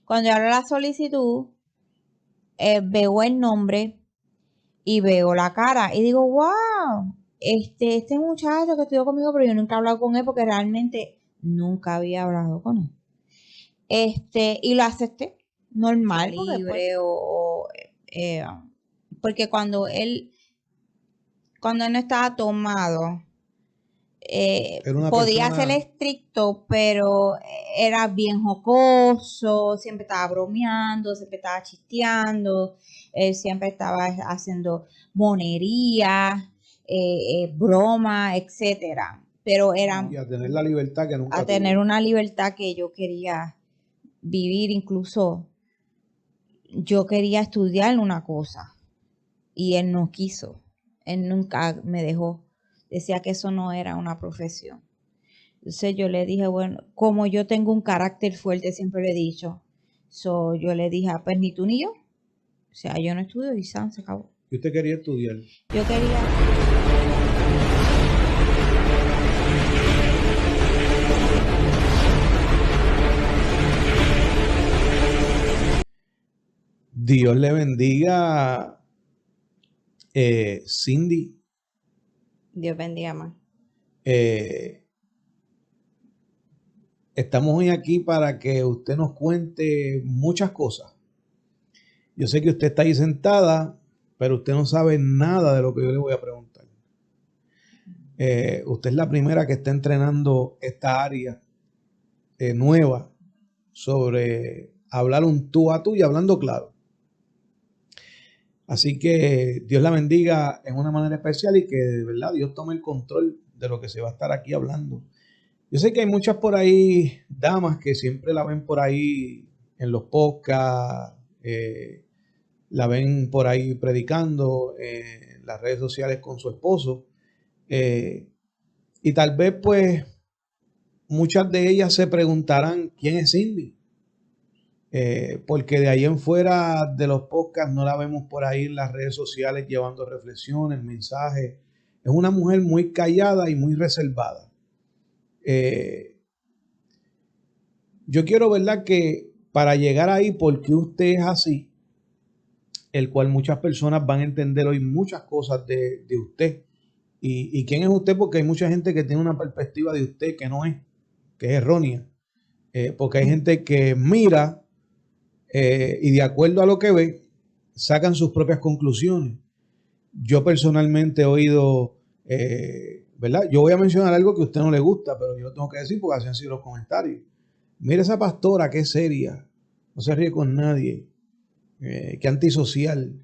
Cuando yo abro la solicitud, veo el nombre y veo la cara y digo, wow, este muchacho que estudió conmigo, pero yo nunca he hablado con él porque realmente nunca había hablado con él. Y lo acepté normal, Sí, porque, pues, libre porque cuando él no estaba tomado, Era una podía persona... ser estricto, pero era bien jocoso, siempre estaba bromeando, siempre estaba chisteando, él siempre estaba haciendo monerías, bromas, etcétera. Pero era Y a tener la libertad que nunca a tener tuvo. una libertad que yo quería vivir, incluso yo quería estudiar una cosa y él no quiso, él nunca me dejó, decía que eso no era una profesión. Entonces yo le dije, bueno, como yo tengo un carácter fuerte, siempre le he dicho, yo le dije, pues ni tú ni yo, o sea, yo no estudio y se acabó. ¿Y usted quería estudiar? Yo quería... Dios le bendiga, Cindy. Dios bendiga más. Estamos hoy aquí para que usted nos cuente muchas cosas. Yo sé que usted está ahí sentada, pero usted no sabe nada de lo que yo le voy a preguntar. Usted es la primera que está entrenando esta área nueva sobre hablar un tú a tú y hablando claro. Así que Dios la bendiga en una manera especial y que de verdad Dios tome el control de lo que se va a estar aquí hablando. Yo sé que hay muchas por ahí damas que siempre la ven por ahí en los podcasts, la ven por ahí predicando en las redes sociales con su esposo. Y tal vez pues muchas de ellas se preguntarán quién es Cindy. Porque de ahí en fuera de los podcasts no la vemos por ahí en las redes sociales llevando reflexiones, mensajes. Es una mujer muy callada y muy reservada. Yo quiero, ¿verdad?, que para llegar ahí, porque usted es así, el cual muchas personas van a entender hoy muchas cosas de usted. ¿Y quién es usted? Porque hay mucha gente que tiene una perspectiva de usted que no es, que es errónea. Porque hay gente que mira y de acuerdo a lo que ve, sacan sus propias conclusiones. Yo personalmente he oído, ¿verdad? Yo voy a mencionar algo que a usted no le gusta, pero yo lo tengo que decir porque así han sido los comentarios. Mira esa pastora, qué seria, no se ríe con nadie, qué antisocial,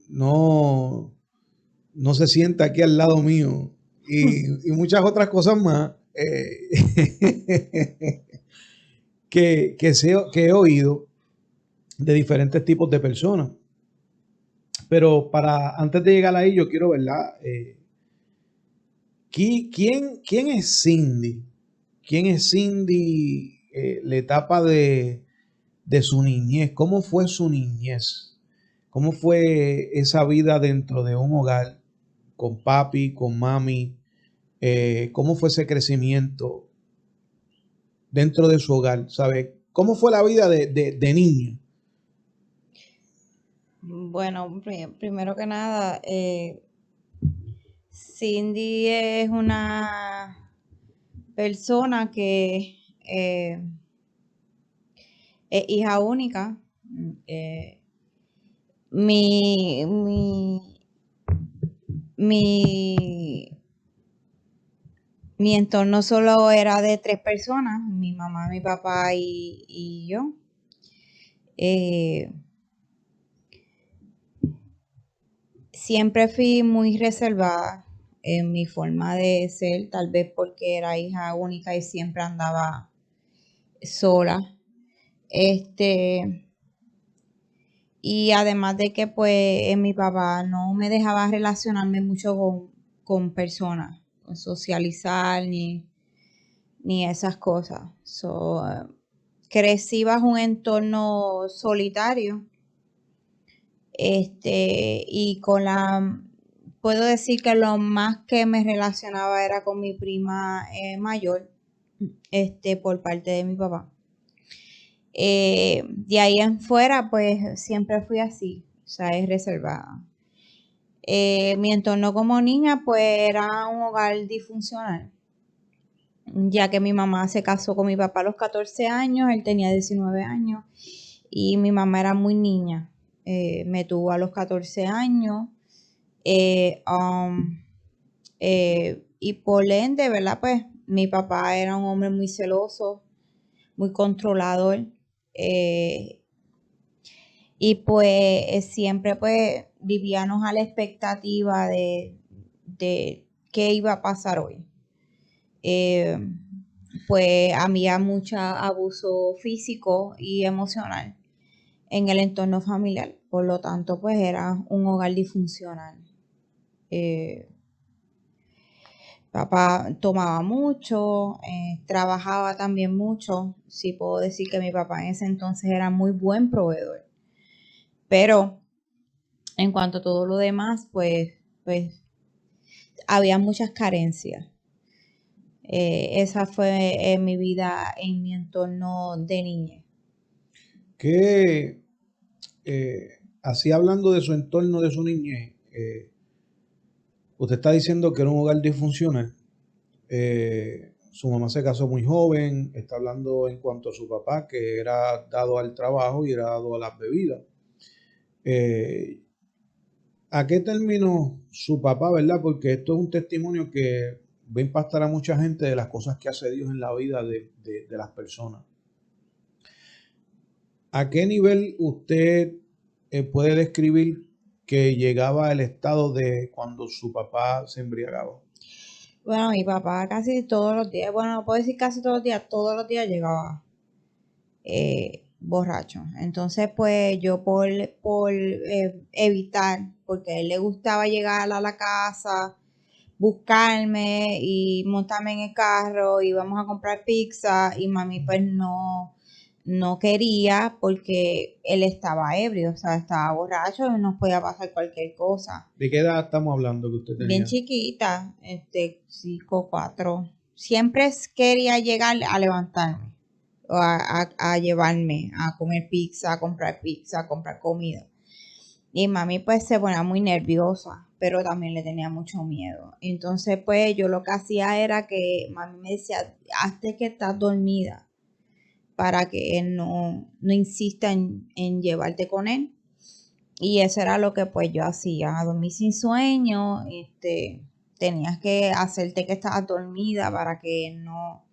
no, no se sienta aquí al lado mío y muchas otras cosas más que he oído de diferentes tipos de personas. Pero antes de llegar ahí, yo quiero, ¿verdad? ¿Quién es Cindy? ¿Quién es Cindy? La etapa de su niñez. ¿Cómo fue su niñez? ¿Cómo fue esa vida dentro de un hogar con papi, con mami? ¿Cómo fue ese crecimiento dentro de su hogar? ¿Sabe? ¿Cómo fue la vida de niña? Bueno, primero que nada, Cindy es una persona que es hija única. Eh, mi, mi, mi, mi entorno solo era de 3 personas, mi mamá, mi papá y yo. Siempre fui muy reservada en mi forma de ser, tal vez porque era hija única y siempre andaba sola. Y además de que pues mi papá no me dejaba relacionarme mucho con personas, con socializar ni esas cosas. Crecí bajo un entorno solitario. Y puedo decir que lo más que me relacionaba era con mi prima mayor, por parte de mi papá. De ahí en fuera, pues siempre fui así, o sea, es reservada. Mi entorno como niña, pues era un hogar disfuncional, ya que mi mamá se casó con mi papá a los 14 años, él tenía 19 años y mi mamá era muy niña. Me tuvo a los 14 años y por ende, ¿verdad? Pues mi papá era un hombre muy celoso, muy controlador. eh, y pues siempre pues vivíamos a la expectativa de qué iba a pasar hoy. Eh, pues había mucho abuso físico y emocional en el entorno familiar. Por lo tanto, pues era un hogar disfuncional. Eh, Papá tomaba mucho, trabajaba también mucho. Sí puedo decir que mi papá en ese entonces era muy buen proveedor. Pero en cuanto a todo lo demás, pues había muchas carencias. Esa fue mi vida en mi entorno de niñez. Que así hablando de su entorno, de su niñez, usted está diciendo que era un hogar disfuncional. Su mamá se casó muy joven, está hablando en cuanto a su papá, que era dado al trabajo y era dado a las bebidas. Eh, ¿A qué terminó su papá, verdad? Porque esto es un testimonio que va a impactar a mucha gente de las cosas que hace Dios en la vida de las personas. ¿A qué nivel usted puede describir que llegaba el estado de cuando su papá se embriagaba? Bueno, mi papá casi todos los días, bueno, no puedo decir casi todos los días llegaba borracho. Entonces, pues yo por evitar, porque a él le gustaba llegar a la casa, buscarme y montarme en el carro, íbamos a comprar pizza y mami pues no quería porque él estaba ebrio, o sea, estaba borracho y nos podía pasar cualquier cosa. ¿De qué edad estamos hablando que usted Bien tenía? chiquita, 5, 4. Siempre quería llegar a levantarme o a llevarme a comer pizza, a comprar comida. Y mami pues se ponía muy nerviosa, pero también le tenía mucho miedo. Entonces pues yo lo que hacía era que mami me decía, hazte que estás dormida para que él no insista en llevarte con él. Y eso era lo que pues yo hacía, dormir sin sueño, tenías que hacerte que estabas dormida para que él no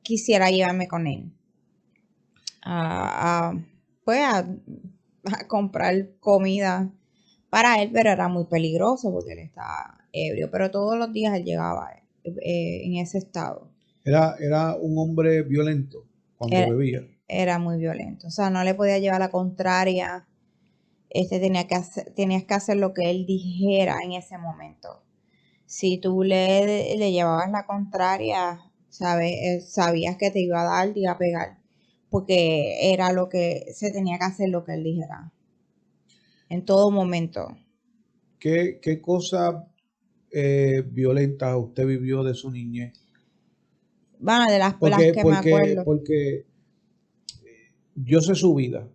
quisiera llevarme con él. A, a, pues a comprar comida para él, pero era muy peligroso porque él estaba ebrio. Pero todos los días él llegaba en ese estado. Era un hombre violento cuando Era, bebía. era muy violento. O sea, no le podía llevar la contraria. Tenías que hacer lo que él dijera en ese momento. Si tú le llevabas la contraria, sabías que te iba a dar, te iba a pegar, porque era lo que se tenía que hacer lo que él dijera, en todo momento. ¿Qué cosas violentas usted vivió de su niñez? Bueno, de las Porque, que me porque, acuerdo. porque yo sé su vida.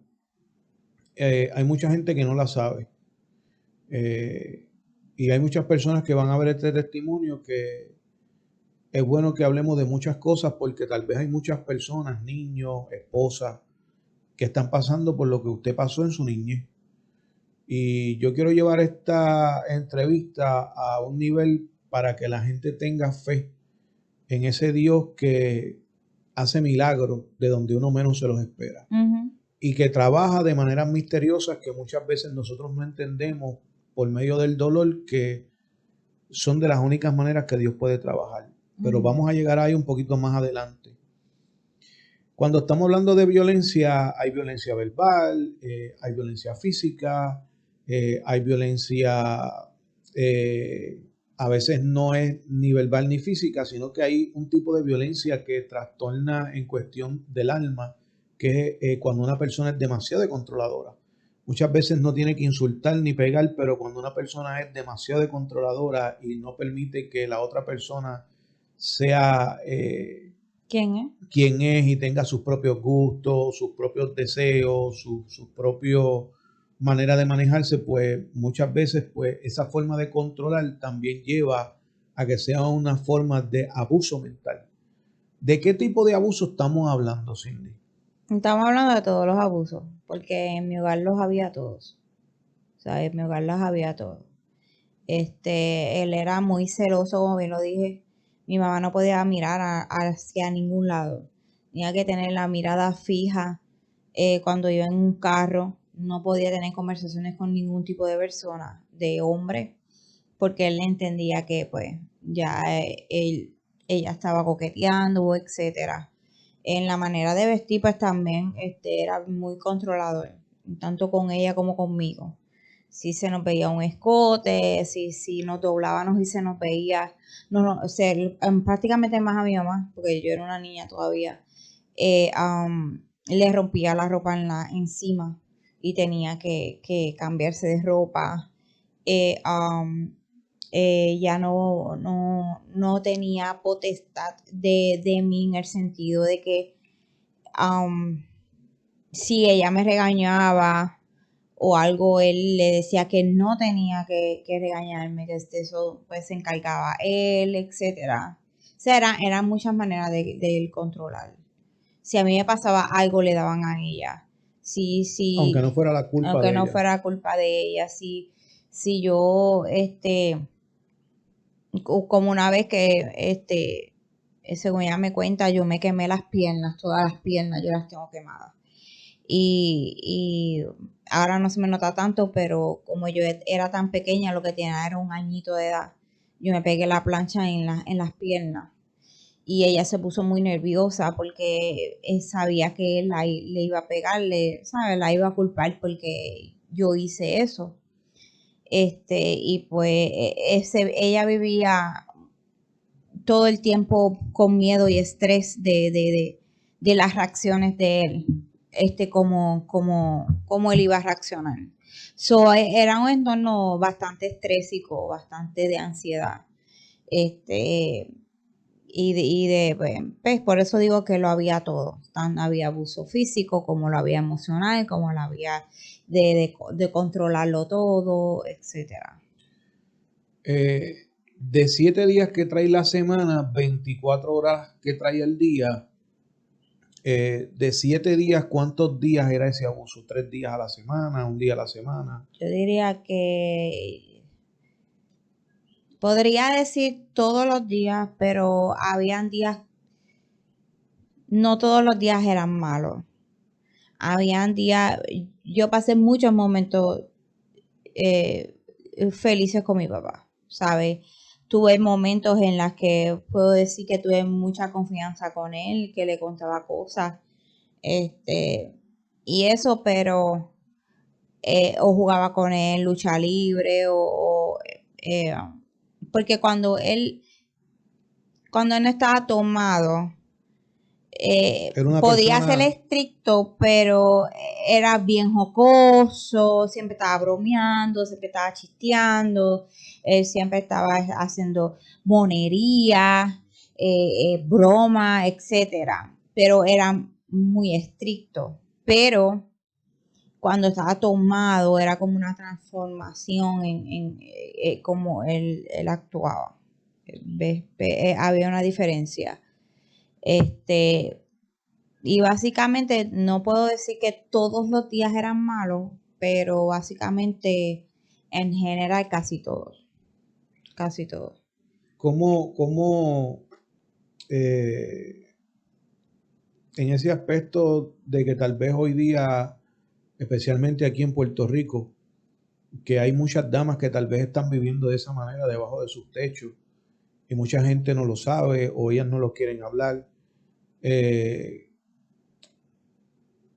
Hay mucha gente que no la sabe. Eh, y hay muchas personas que van a ver este testimonio que es bueno que hablemos de muchas cosas porque tal vez hay muchas personas, niños, esposas, que están pasando por lo que usted pasó en su niñez. Y yo quiero llevar esta entrevista a un nivel para que la gente tenga fe en ese Dios que hace milagros de donde uno menos se los espera. Ujú, Y que trabaja de maneras misteriosas que muchas veces nosotros no entendemos por medio del dolor, que son de las únicas maneras que Dios puede trabajar. Pero ujú. vamos a llegar ahí un poquito más adelante. Cuando estamos hablando de violencia, hay violencia verbal, hay violencia física, hay violencia, eh, a veces no es ni verbal ni física, sino que hay un tipo de violencia que trastorna en cuestión del alma, que es cuando una persona es demasiado controladora. Muchas veces no tiene que insultar ni pegar, pero cuando una persona es demasiado controladora y no permite que la otra persona sea ¿Quién es? quién es y tenga sus propios gustos, sus propios deseos, su propio manera de manejarse, pues muchas veces pues esa forma de controlar también lleva a que sea una forma de abuso mental. ¿De qué tipo de abuso estamos hablando, Cindy? Estamos hablando de todos los abusos, porque en mi hogar los había todos. O sea, en mi hogar los había todos. Él era muy celoso, como bien lo dije. Mi mamá no podía mirar hacia ningún lado. Tenía que tener la mirada fija cuando iba en un carro. No podía tener conversaciones con ningún tipo de persona, de hombre, porque él entendía que pues ya ella estaba coqueteando, etcétera. En la manera de vestir, pues también era muy controlador, tanto con ella como conmigo. Si se nos veía un escote, si nos doblábamos y se nos veía, no, o sea, prácticamente más a mi mamá, porque yo era una niña todavía, le rompía la ropa encima y tenía que cambiarse de ropa. Eh, um, ya no tenía potestad de mí en el sentido de que si ella me regañaba o algo, él le decía que no tenía que regañarme, que eso pues se encargaba él, etcétera. O sea, eran muchas maneras de él controlar. Si a mí me pasaba algo, le daban a ella. Aunque no fuera la culpa Aunque de no ella. fuera culpa de ella, si yo, como una vez que, según ella me cuenta, yo me quemé las piernas, todas las piernas, yo las tengo quemadas. Y ahora no se me nota tanto, pero como yo era tan pequeña, lo que tenía era un añito de edad, yo me pegué la plancha en las piernas. Y ella se puso muy nerviosa porque sabía que él le iba a pegarle, ¿sabes? La iba a culpar porque yo hice eso. Y pues ella vivía todo el tiempo con miedo y estrés de las reacciones de él, como él iba a reaccionar. Era un entorno bastante estrésico, bastante de ansiedad. Este, pues, por eso digo que lo había todo. Había abuso físico, como lo había emocional, como lo había de controlarlo todo, etcétera. De 7 días que trae la semana, 24 horas que trae el día, de 7 días, ¿cuántos días era ese abuso? ¿3 días a la semana? ¿Un día a la semana? Yo diría que podría decir todos los días, pero habían días, no todos los días eran malos. Habían días, yo pasé muchos momentos eh, felices con mi papá, ¿sabes? Tuve momentos en los que puedo decir que tuve mucha confianza con él, que le contaba cosas, y eso, pero o jugaba con él lucha libre eh, porque cuando él no estaba tomado, Era una podía ser persona, estricto, pero era bien jocoso, siempre estaba bromeando, siempre estaba chisteando, siempre estaba haciendo monería, broma, etcétera. Pero era muy estricto. Pero cuando estaba tomado era como una transformación en cómo él actuaba. ¿Ves? Había una diferencia. Este, y básicamente no puedo decir que todos los días eran malos, pero básicamente en general casi todos, casi todos. ¿cómo eh, en ese aspecto de que tal vez hoy día, especialmente aquí en Puerto Rico, que hay muchas damas que tal vez están viviendo de esa manera debajo de sus techos y mucha gente no lo sabe o ellas no lo quieren hablar? eh,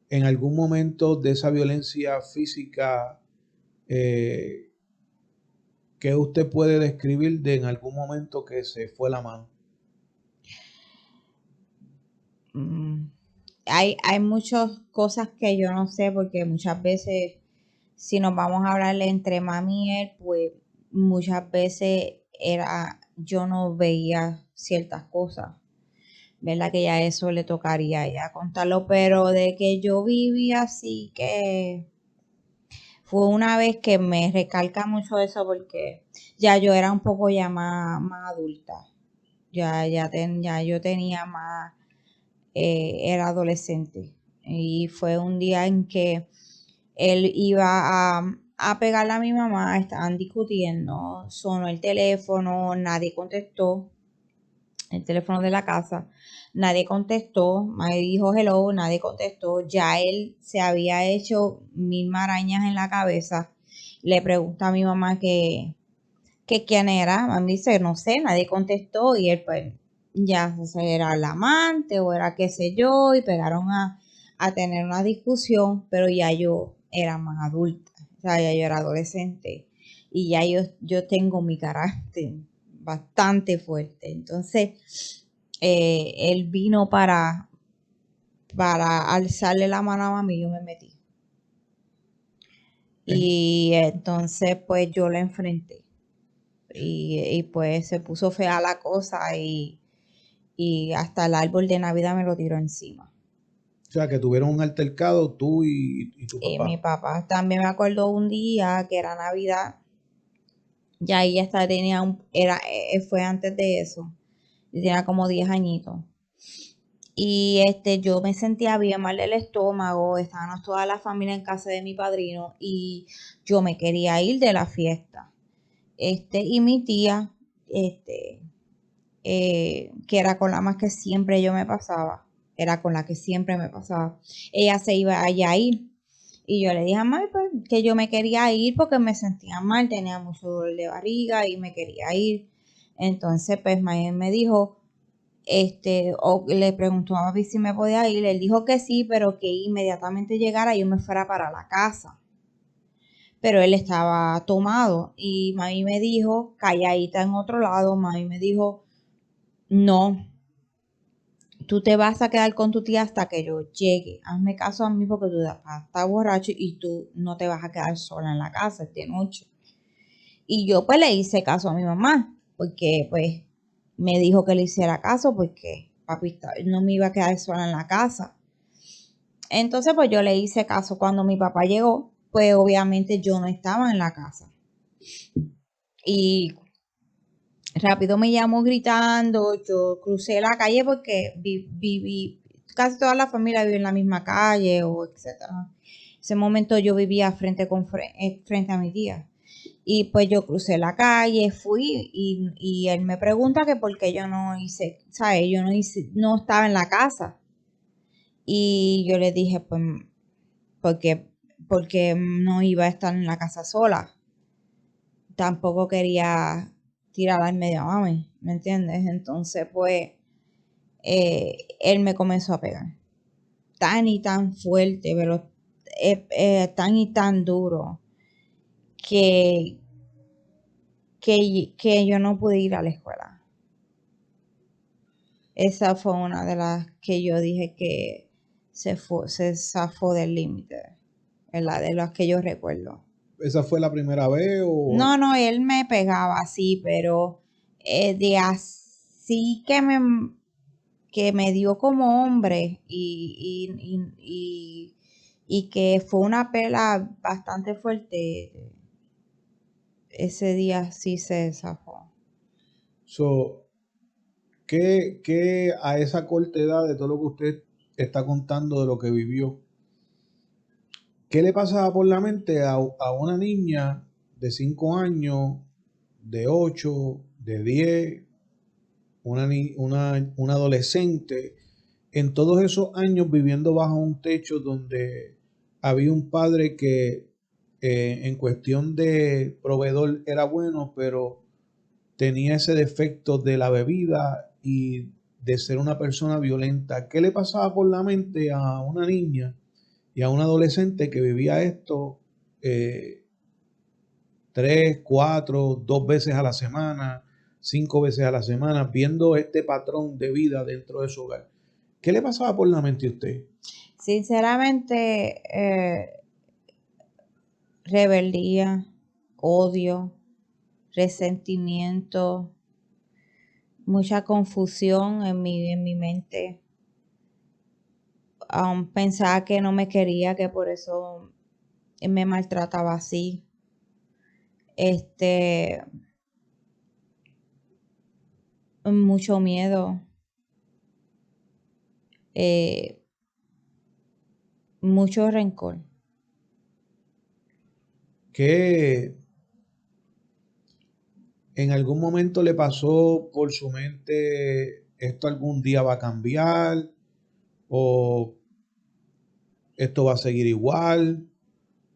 en algún momento de esa violencia física, eh, ¿qué usted puede describir de en algún momento que se fue la mano? Mm, hay muchas cosas que yo no sé porque muchas veces si nos vamos a hablar entre mami y él, pues muchas veces yo no veía ciertas cosas. ¿verdad? Que ya eso le tocaría ya contarlo, pero de que yo viví así que fue una vez que me recalca mucho eso porque ya yo era un poco ya más adulta, ya yo tenía más, era adolescente y fue un día en que él iba a pegarle a mi mamá, estaban discutiendo, sonó el teléfono, nadie contestó, el teléfono de la casa, nadie contestó, me dijo hello, nadie contestó, ya él se había hecho mil marañas en la cabeza, le pregunta a mi mamá que quién era, mami dice, no sé, nadie contestó y él pues ya era el amante o era qué sé yo y pegaron a tener una discusión, pero ya yo era más adulta, o sea, ya yo era adolescente y ya yo tengo mi carácter bastante fuerte, entonces él vino para alzarle la mano a mami y yo me metí. Y entonces pues yo la enfrenté. Y pues se puso fea la cosa y hasta el árbol de Navidad me lo tiró encima. O sea, que tuvieron un altercado tú y tu Y mi papá. papá también me acuerdo un día que era Navidad, ya ella hasta tenía fue antes de eso, y tenía como 10 añitos. Y yo me sentía bien mal del estómago, estábamos toda la familia en casa de mi padrino y yo me quería ir de la fiesta. Y mi tía, que era con la más que siempre yo me pasaba, era con la que siempre me pasaba. Ella se iba allá a ir. Y yo le dije a mami pues, que yo me quería ir porque me sentía mal, tenía mucho dolor de barriga y me quería ir. Entonces, pues mami me dijo, o le preguntó a papi si me podía ir. Él dijo que sí, pero que inmediatamente llegara yo me fuera para la casa. Pero él estaba tomado y mami me dijo, calladita en otro lado, mami me dijo, no, tú te vas a quedar con tu tía hasta que yo llegue. Hazme caso a mí porque tú estás borracho y tú no te vas a quedar sola en la casa esta noche. Y yo pues le hice caso a mi mamá, porque pues me dijo que le hiciera caso porque papi no me iba a quedar sola en la casa. Entonces pues yo le hice caso cuando mi papá llegó, pues obviamente yo no estaba en la casa. Y rápido me llamó gritando, yo crucé la calle porque viví, casi toda la familia vive en la misma calle o etcétera. Ese momento yo vivía frente a mi tía. Y pues yo crucé la calle, fui y él me pregunta que por qué yo no hice, ¿sabes? Yo no hice, no estaba en la casa. Y yo le dije, pues, porque, porque no iba a estar en la casa sola. Tampoco quería tirar al medio a mami, ¿me entiendes? Entonces, pues, él me comenzó a pegar. Tan y tan fuerte, pero tan y tan duro que, que yo no pude ir a la escuela. Esa fue una de las que yo dije que se zafó del límite, ¿verdad? De las que yo recuerdo. ¿Esa fue la primera vez o No, él me pegaba así, pero de así que me dio como hombre y que fue una pela bastante fuerte, ese día sí se zafó. so, qué a esa corta edad de todo lo que usted está contando de lo que vivió? ¿Qué le pasaba por la mente a una niña de 5 años, de 8, de 10, una adolescente, en todos esos años viviendo bajo un techo donde había un padre que en cuestión de proveedor era bueno, pero tenía ese defecto de la bebida y de ser una persona violenta? ¿Qué le pasaba por la mente a una niña y a un adolescente que vivía esto eh, 3, 4, 2 veces a la semana, 5 veces a la semana, viendo este patrón de vida dentro de su hogar? ¿Qué le pasaba por la mente a usted? Sinceramente, rebeldía, odio, resentimiento, mucha confusión en mi mente. Pensaba que no me quería, que por eso me maltrataba así. Este, mucho miedo, eh, mucho rencor. ¿Qué en algún momento le pasó por su mente esto algún día va a cambiar o esto va a seguir igual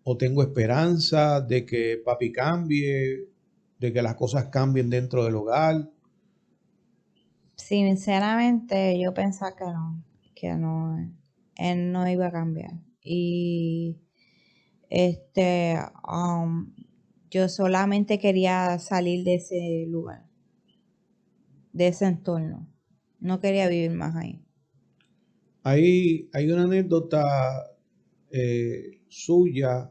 o tengo esperanza de que papi cambie, de que las cosas cambien dentro del hogar? Sinceramente, yo pensaba que no, él no iba a cambiar. Y este, yo solamente quería salir de ese lugar, de ese entorno. No quería vivir más ahí. Hay una anécdota suya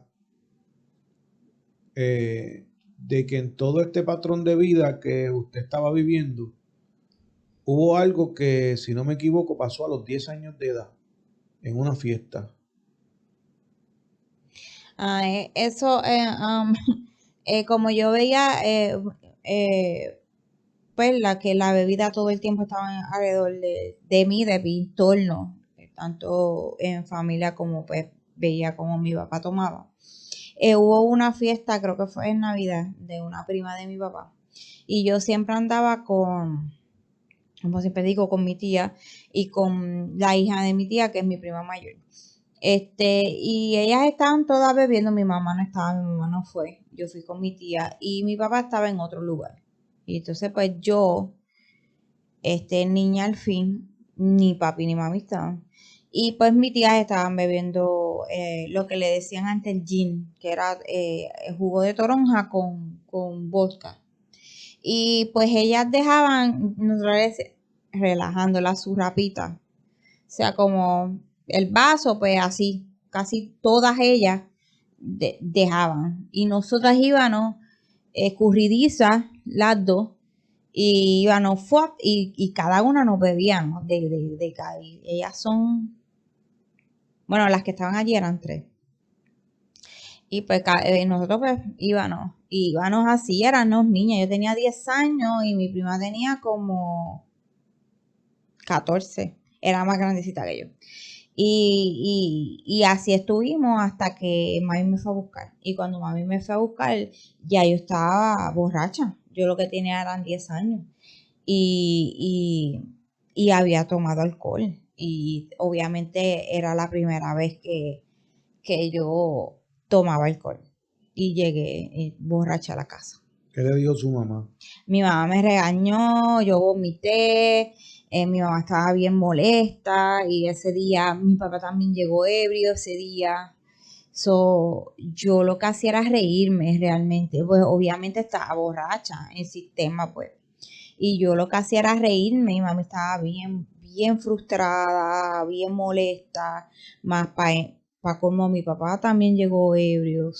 de que en todo este patrón de vida que usted estaba viviendo, hubo algo que, si no me equivoco, pasó a los 10 años de edad, en una fiesta. Eso, como yo veía, pues la bebida todo el tiempo estaba alrededor de mí, de mi entorno, tanto en familia como pues veía como mi papá tomaba. Hubo una fiesta, creo que fue en Navidad, de una prima de mi papá. Y yo siempre andaba como siempre digo, con mi tía y con la hija de mi tía, que es mi prima mayor. Y ellas estaban todas bebiendo, mi mamá no estaba, mi mamá no fue. Yo fui con mi tía y mi papá estaba en otro lugar. Y entonces, pues yo, niña al fin, ni papi ni mami estaban. Y pues mis tías estaban bebiendo lo que le decían antes el gin, que era jugo de toronja con vodka. Y pues ellas dejaban, nosotros relajando la surrapita. O sea, como el vaso, pues así, casi todas ellas dejaban. Y nosotras íbamos escurridizas, las dos, y íbamos fuap, y cada una nos bebíamos de cada. Y ellas son, bueno, las que estaban allí eran tres. Y pues nosotros pues íbamos así, éramos niñas. Yo tenía 10 años y mi prima tenía como 14. Era más grandecita que yo. Y así estuvimos hasta que mami me fue a buscar. Y cuando mami me fue a buscar, ya yo estaba borracha. Yo lo que tenía eran 10 años. Y, y había tomado alcohol. Y obviamente era la primera vez que yo tomaba alcohol. Y llegué borracha a la casa. ¿Qué le dijo su mamá? Mi mamá me regañó, yo vomité, mi mamá estaba bien molesta y ese día mi papá también llegó ebrio ese día. Yo lo que hacía era reírme realmente, pues obviamente estaba borracha en el sistema, pues. Y yo lo que hacía era reírme, mi mamá estaba bien frustrada, bien molesta, más para como mi papá también llegó ebrio,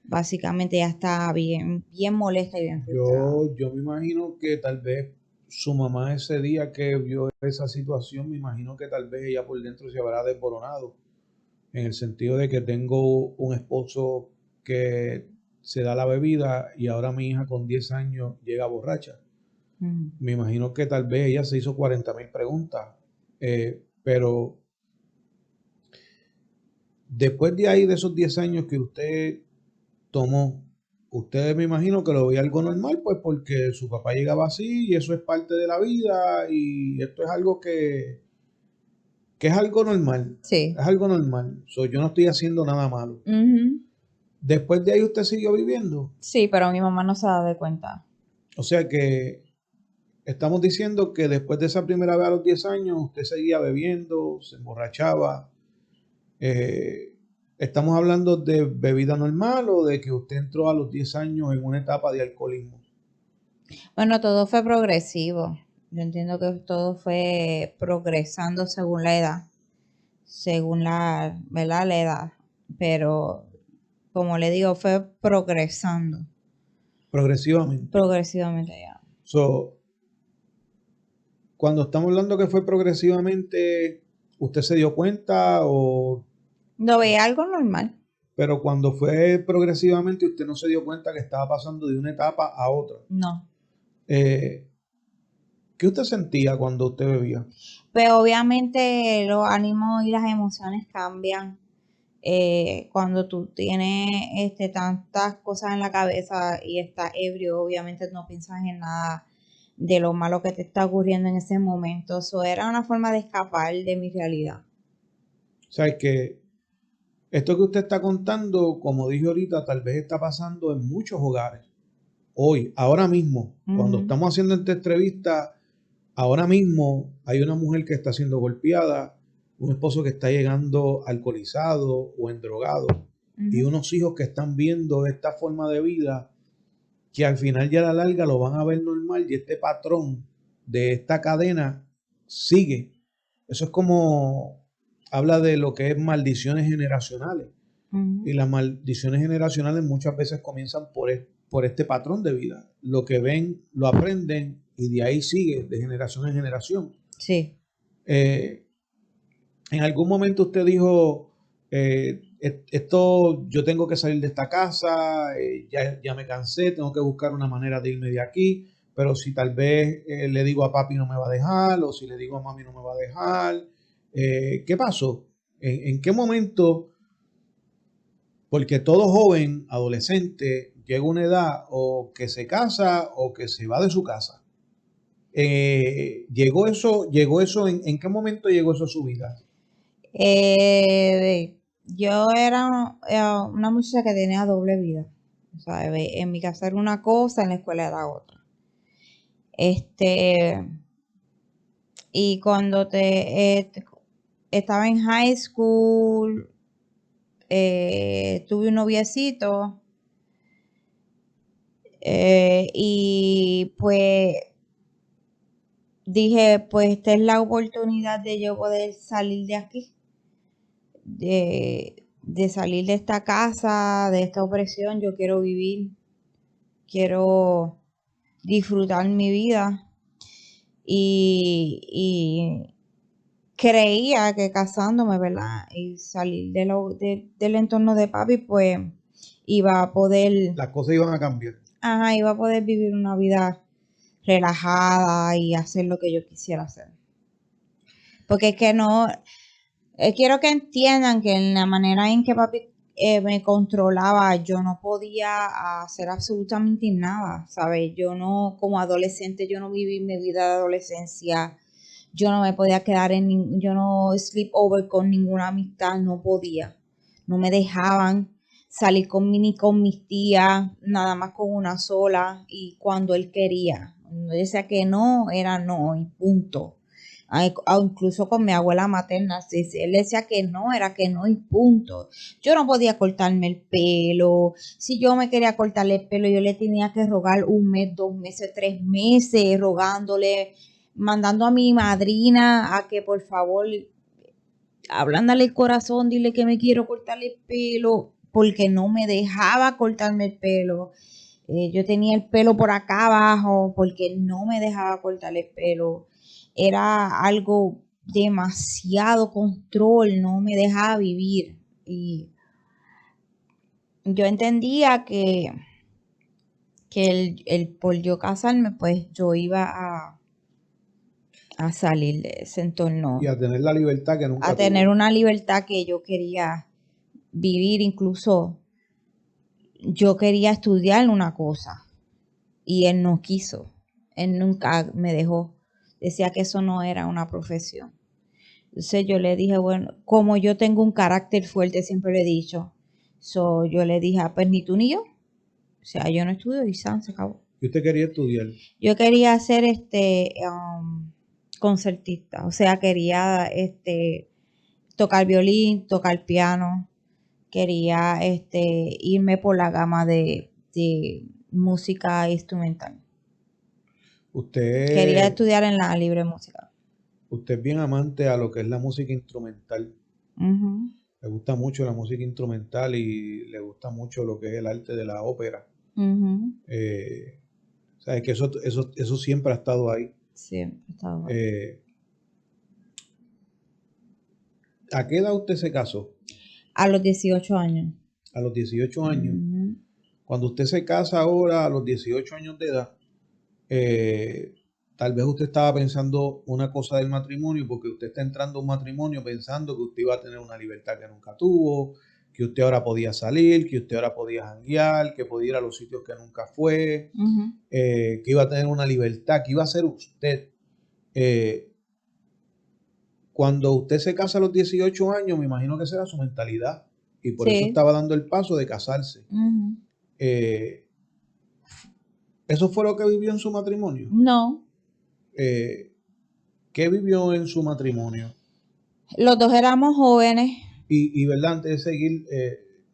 básicamente ya estaba bien molesta y bien frustrada. Yo me imagino que tal vez su mamá ese día que vio esa situación, me imagino que tal vez ella por dentro se habrá desboronado, en el sentido de que tengo un esposo que se da la bebida y ahora mi hija con 10 años llega borracha. Mm. Me imagino que tal vez ella se hizo 40.000 preguntas, pero después de ahí, de esos 10 años que usted tomó, usted me imagino que lo veía algo normal, pues porque su papá llegaba así y eso es parte de la vida y esto es algo que es algo normal, Sí. es algo normal. Yo no estoy haciendo nada malo. Ujú. Después de ahí usted siguió viviendo. Sí, pero mi mamá no se da de cuenta. O sea que estamos diciendo que después de esa primera vez a los 10 años, usted seguía bebiendo, se emborrachaba. ¿Estamos hablando de bebida normal o de que usted entró a los 10 años en una etapa de alcoholismo? Bueno, todo fue progresivo. Yo entiendo que todo fue progresando según la edad, según ¿verdad? La edad. Pero, como le digo, fue progresando Progresivamente. progresivamente ya. So, cuando estamos hablando que fue progresivamente, ¿usted se dio cuenta o...? Lo veía algo normal. Pero cuando fue progresivamente, usted no se dio cuenta que estaba pasando de una etapa a otra. No. ¿Qué usted sentía cuando usted bebía? Pues obviamente los ánimos y las emociones cambian. Cuando tú tienes tantas cosas en la cabeza y estás ebrio, obviamente no piensas en nada de lo malo que te está ocurriendo en ese momento. Eso era una forma de escapar de mi realidad. O sea, es que esto que usted está contando, como dije ahorita, tal vez está pasando en muchos hogares. Hoy, ahora mismo, cuando estamos haciendo esta entrevista, ahora mismo hay una mujer que está siendo golpeada, un esposo que está llegando alcoholizado o endrogado, y unos hijos que están viendo esta forma de vida que al final ya a la larga lo van a ver normal y este patrón de esta cadena sigue. Eso es como habla de lo que es maldiciones generacionales. Y las maldiciones generacionales muchas veces comienzan por este patrón de vida. Lo que ven, lo aprenden y de ahí sigue de generación en generación. Sí. En algún momento usted dijo, esto, yo tengo que salir de esta casa, ya me cansé, tengo que buscar una manera de irme de aquí, pero si tal vez le digo a papi no me va a dejar, o si le digo a mami no me va a dejar, ¿qué pasó? ¿En qué momento? Porque todo joven, adolescente, llega a una edad o que se casa o que se va de su casa. ¿Llegó eso, ¿en qué momento llegó eso a su vida? Yo era una muchacha que tenía doble vida. O sea, en mi casa era una cosa, en la escuela era otra. Y cuando estaba en high school, tuve un noviecito y pues dije, pues esta es la oportunidad de yo poder salir de aquí, de salir de esta casa, de esta opresión. Yo quiero vivir, quiero disfrutar mi vida y creía que casándome, ¿verdad? Y salir del entorno de papi, pues iba a poder, Las cosas iban a cambiar. iba a poder vivir una vida relajada y hacer lo que yo quisiera hacer. Porque es que no, quiero que entiendan que en la manera en que papi me controlaba, yo no podía hacer absolutamente nada, ¿sabes? Yo no, como adolescente, yo no viví mi vida de adolescencia. Yo no me podía quedar yo no sleep over con ninguna amistad, no podía. No me dejaban salir ni con mis tías, nada más con una sola y cuando él quería. Cuando decía que no, era no y punto. Incluso con mi abuela materna, si él decía que no, era que no y punto. Yo no podía cortarme el pelo. Si yo me quería cortarle el pelo, yo le tenía que rogar 1 mes, 2 meses, 3 meses, rogándole, mandando a mi madrina a que por favor, ablándale el corazón, dile que me quiero cortarle el pelo, porque no me dejaba cortarme el pelo. Yo tenía el pelo por acá abajo, porque no me dejaba cortarle el pelo. Era algo demasiado control, no me dejaba vivir. Y yo entendía que el por yo casarme, pues yo iba a salir de ese entorno, Y a tener la libertad que nunca a tener tuvo. una libertad que yo quería vivir. Incluso yo quería estudiar una cosa y él no quiso, él nunca me dejó, decía que eso no era una profesión. Entonces yo le dije, bueno, como yo tengo un carácter fuerte, siempre le he dicho, yo le dije, pues ni tú ni yo, o sea, yo no estudio y se acabó. ¿Y usted quería estudiar? Yo quería ser concertista, o sea, quería tocar violín, tocar piano, quería irme por la gama de música instrumental. Quería Usted, estudiar en la libre música. usted es bien amante a lo que es la música instrumental. Le gusta mucho la música instrumental y le gusta mucho lo que es el arte de la ópera. O sea, que eso siempre ha estado ahí. Siempre he estado mal. ¿A qué edad usted se casó? A los 18 años. A los 18 años. Ujú. Cuando usted se casa ahora a los 18 años de edad, tal vez usted estaba pensando una cosa del matrimonio, porque usted está entrando a un matrimonio pensando que usted iba a tener una libertad que nunca tuvo, que usted ahora podía salir, que usted ahora podía janguear, que podía ir a los sitios que nunca fue, Ujú. que iba a tener una libertad, que iba a ser usted. Eh, Cuando usted se casa a los 18 años, me imagino que esa era su mentalidad, y por eso Sí. estaba dando el paso de casarse. Ujú. Eh, ¿Eso fue lo que vivió en su matrimonio? No, Eh, ¿Qué vivió en su matrimonio? los dos éramos jóvenes. Y verdad, antes de seguir,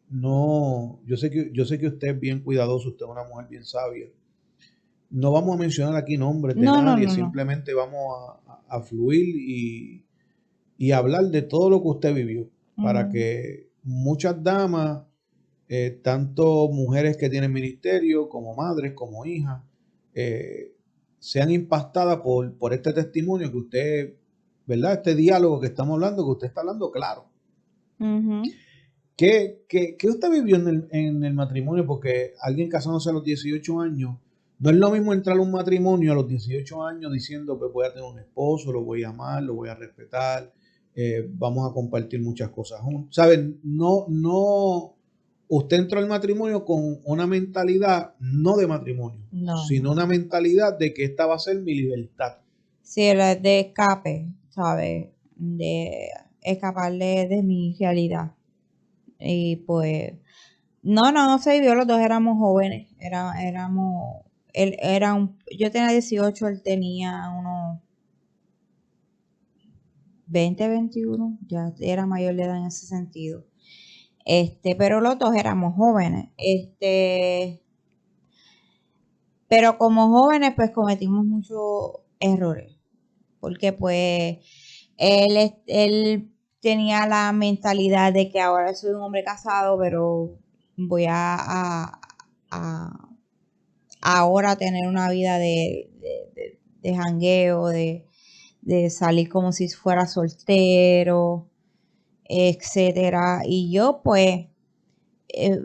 no, yo sé que usted es bien cuidadoso, usted es una mujer bien sabia. No vamos a mencionar aquí nombres de No, no, nadie, no, no. simplemente vamos a fluir y hablar de todo lo que usted vivió, para Ujú. que muchas damas, tanto mujeres que tienen ministerio, como madres, como hijas, eh, sean impactadas por este testimonio que usted, ¿verdad? Este diálogo que estamos hablando, que usted está hablando claro. Ujú. ¿Qué usted vivió en el matrimonio? Porque alguien casándose a los 18 años, no es lo mismo entrar a un matrimonio a los 18 años diciendo que voy a tener un esposo, lo voy a amar, lo voy a respetar, vamos a compartir muchas cosas juntos. ¿Saben? No, usted entró al matrimonio con una mentalidad no de matrimonio, No, sino no. una mentalidad de que esta va a ser mi libertad. Sí, era de escape, ¿sabes? De escapar de mi realidad. Y pues, no se vivió, los dos éramos jóvenes. Él era yo tenía 18, él tenía unos 20, 21, ya era mayor de edad en ese sentido. Pero los dos éramos jóvenes. Pero como jóvenes, pues cometimos muchos errores. Porque pues él tenía la mentalidad de que ahora soy un hombre casado, pero voy a ahora tener una vida de jangueo, de salir como si fuera soltero, etcétera. Y yo pues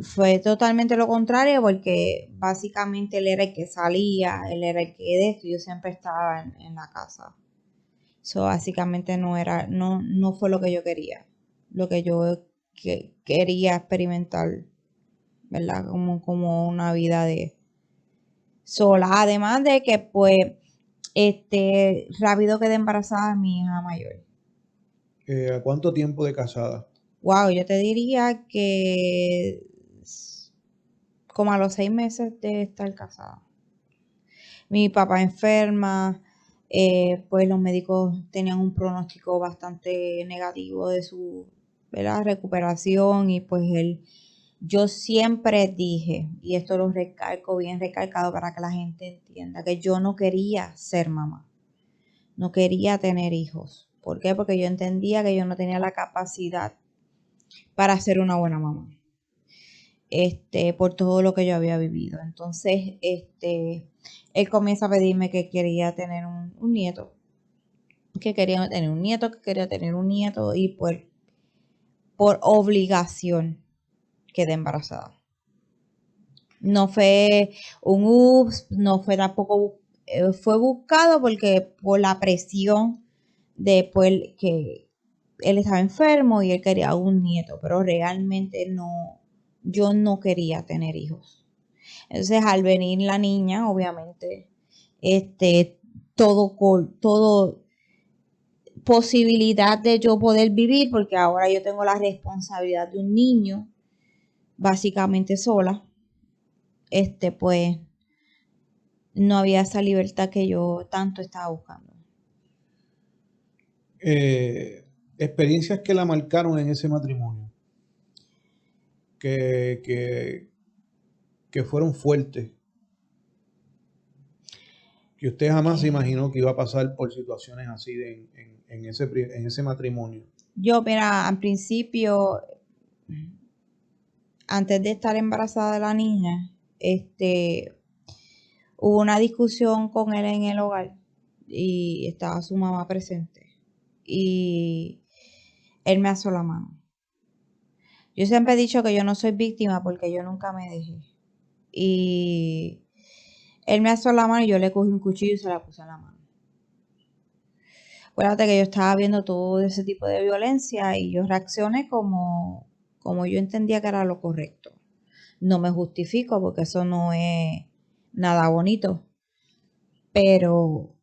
fue totalmente lo contrario, porque básicamente él era el que salía, él era el que de esto, yo siempre estaba en la casa. Eso básicamente no fue lo que yo quería, lo que yo quería experimentar, ¿verdad? Como una vida de sola. Además de que pues rápido quedé embarazada de mi hija mayor. ¿A cuánto tiempo de casada? Wow, yo te diría que como a los 6 meses de estar casada. Mi papá enferma, pues los médicos tenían un pronóstico bastante negativo de su, ¿verdad?, recuperación, y pues yo siempre dije, y esto lo recalco bien recalcado para que la gente entienda, que yo no quería ser mamá, no quería tener hijos. ¿Por qué? Porque yo entendía que yo no tenía la capacidad para ser una buena mamá. Por todo lo que yo había vivido. Entonces, él comienza a pedirme que quería tener un nieto, que quería tener un nieto, que quería tener un nieto, y por obligación quedé embarazada. No fue un ups, no fue tampoco, fue buscado porque por la presión de pues, que él estaba enfermo y él quería un nieto, pero realmente no, yo no quería tener hijos. Entonces, al venir la niña, obviamente, todo posibilidad de yo poder vivir, porque ahora yo tengo la responsabilidad de un niño, básicamente sola, pues no había esa libertad que yo tanto estaba buscando. Experiencias que la marcaron en ese matrimonio, que, que, que fueron fuertes, que usted jamás se imaginó que iba a pasar por situaciones así en ese matrimonio. Yo, mira, al principio, antes de estar embarazada de la niña, hubo una discusión con él en el hogar, y estaba su mamá presente. Y él me alzó la mano. Yo siempre he dicho que yo no soy víctima porque yo nunca me dejé. Y él me alzó la mano y yo le cogí un cuchillo y se la puse en la mano. Acuérdate que yo estaba viendo todo ese tipo de violencia y yo reaccioné como yo entendía que era lo correcto. No me justifico porque eso no es nada bonito, pero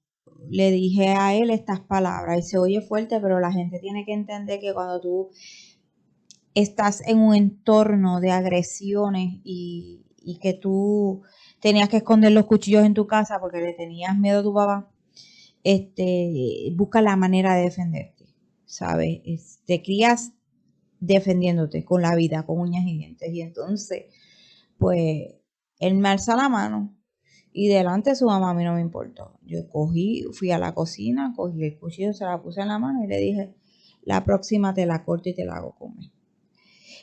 le dije a él estas palabras y se oye fuerte, pero la gente tiene que entender que cuando tú estás en un entorno de agresiones y que tú tenías que esconder los cuchillos en tu casa porque le tenías miedo a tu papá, busca la manera de defenderte, ¿sabes? Te crías defendiéndote con la vida, con uñas y dientes. Y entonces, pues, él me alza la mano y delante de su mamá a mí no me importó. Yo fui a la cocina, cogí el cuchillo, se la puse en la mano y le dije, la próxima te la corto y te la hago comer.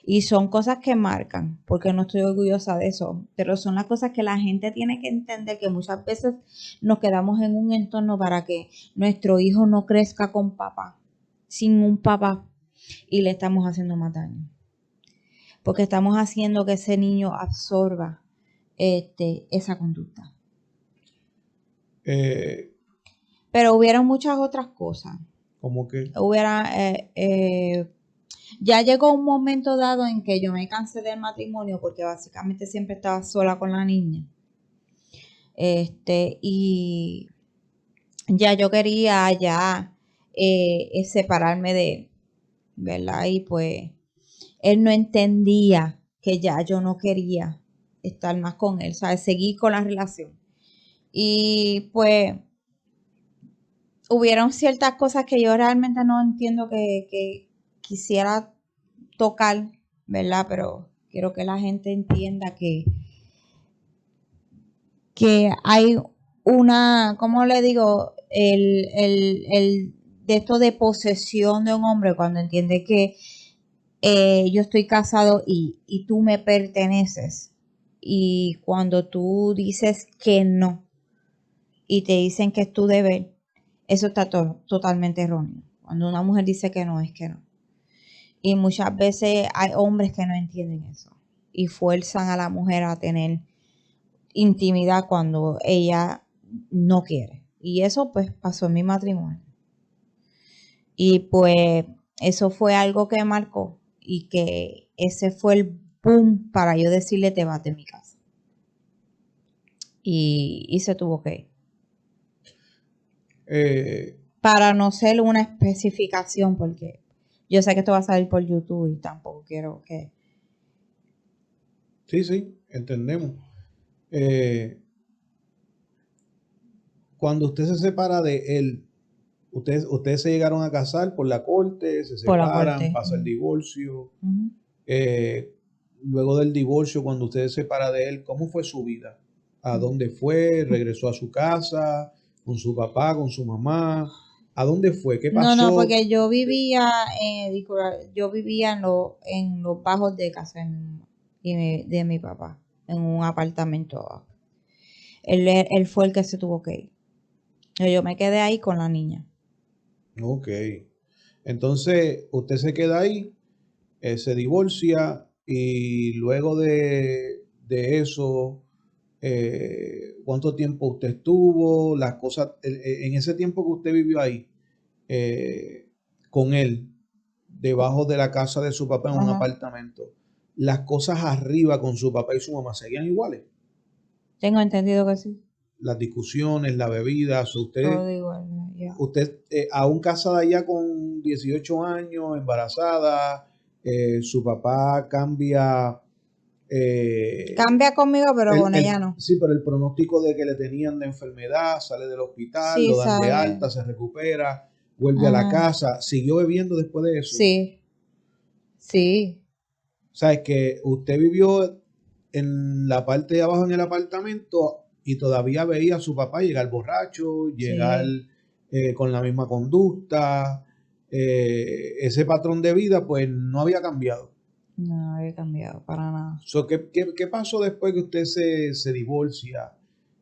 Y son cosas que marcan, porque no estoy orgullosa de eso, pero son las cosas que la gente tiene que entender, que muchas veces nos quedamos en un entorno para que nuestro hijo no crezca con papá, sin un papá, y le estamos haciendo más daño. Porque estamos haciendo que ese niño absorba esa conducta. Pero hubieron muchas otras cosas. ¿Cómo que? Ya llegó un momento dado en que yo me cansé del matrimonio porque básicamente siempre estaba sola con la niña. Y ya yo quería separarme de él, ¿verdad? Y pues él no entendía que ya yo no quería estar más con él, ¿sabes? Seguir con la relación. Y pues hubieron ciertas cosas que yo realmente no entiendo que quisiera tocar, ¿verdad? Pero quiero que la gente entienda que hay una, ¿cómo le digo? El de esto de posesión de un hombre cuando entiende que yo estoy casado y tú me perteneces. Y cuando tú dices que no y te dicen que es tu deber, eso está totalmente erróneo. Cuando una mujer dice que no, es que no. Y muchas veces hay hombres que no entienden eso y fuerzan a la mujer a tener intimidad cuando ella no quiere. Y eso pues pasó en mi matrimonio. Y pues eso fue algo que marcó y que ese fue el boom para yo decirle te vas de mi casa. Y se tuvo que ir. Para no ser una especificación, porque yo sé que esto va a salir por YouTube y tampoco quiero que... Sí, entendemos. Cuando usted se separa de él, ustedes se llegaron a casar por la corte, se Por la separan, corte. pasa el divorcio. Ujú. Luego del divorcio, cuando usted se separa de él, ¿cómo fue su vida? ¿A dónde fue? ¿Regresó a su casa? ¿Con su papá? ¿Con su mamá? ¿A dónde fue? ¿Qué pasó? No, porque yo vivía, en los bajos de casa de mi papá, en un apartamento abajo. Él fue el que se tuvo que ir. Yo me quedé ahí con la niña. Ok. Entonces, usted se queda ahí, se divorcia y luego de eso, ¿cuánto tiempo usted estuvo? Las cosas, en ese tiempo que usted vivió ahí, con él, debajo de la casa de su papá en un Ajá. apartamento, las cosas arriba con su papá y su mamá seguían iguales. Tengo entendido que sí. Las discusiones, la bebida, Todo igual, ya. usted aún casada ya con 18 años, embarazada, su papá cambia. Cambia conmigo, pero con ella no. Sí, pero el pronóstico de que le tenían de enfermedad, sale del hospital, Sí, lo dan de sale. alta, se recupera, vuelve a la Ajá. casa, siguió bebiendo después de eso. Sí. Sí. O sea, es que usted vivió en la parte de abajo en el apartamento y todavía veía a su papá llegar borracho, llegar con la misma conducta. Ese patrón de vida pues no había cambiado. No había cambiado para nada. So, ¿qué pasó después que usted se divorcia?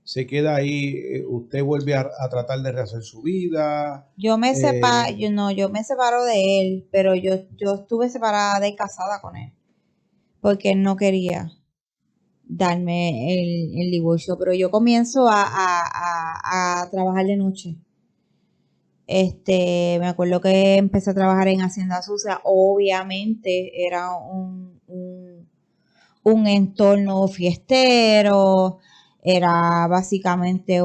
se queda ahí, usted vuelve a tratar de rehacer su vida. Yo me separo de él, pero yo estuve separada de casada con él, porque él no quería darme el divorcio, pero yo comienzo a trabajar de noche. Me acuerdo que empecé a trabajar en Hacienda Sucia, obviamente era un entorno fiestero, era básicamente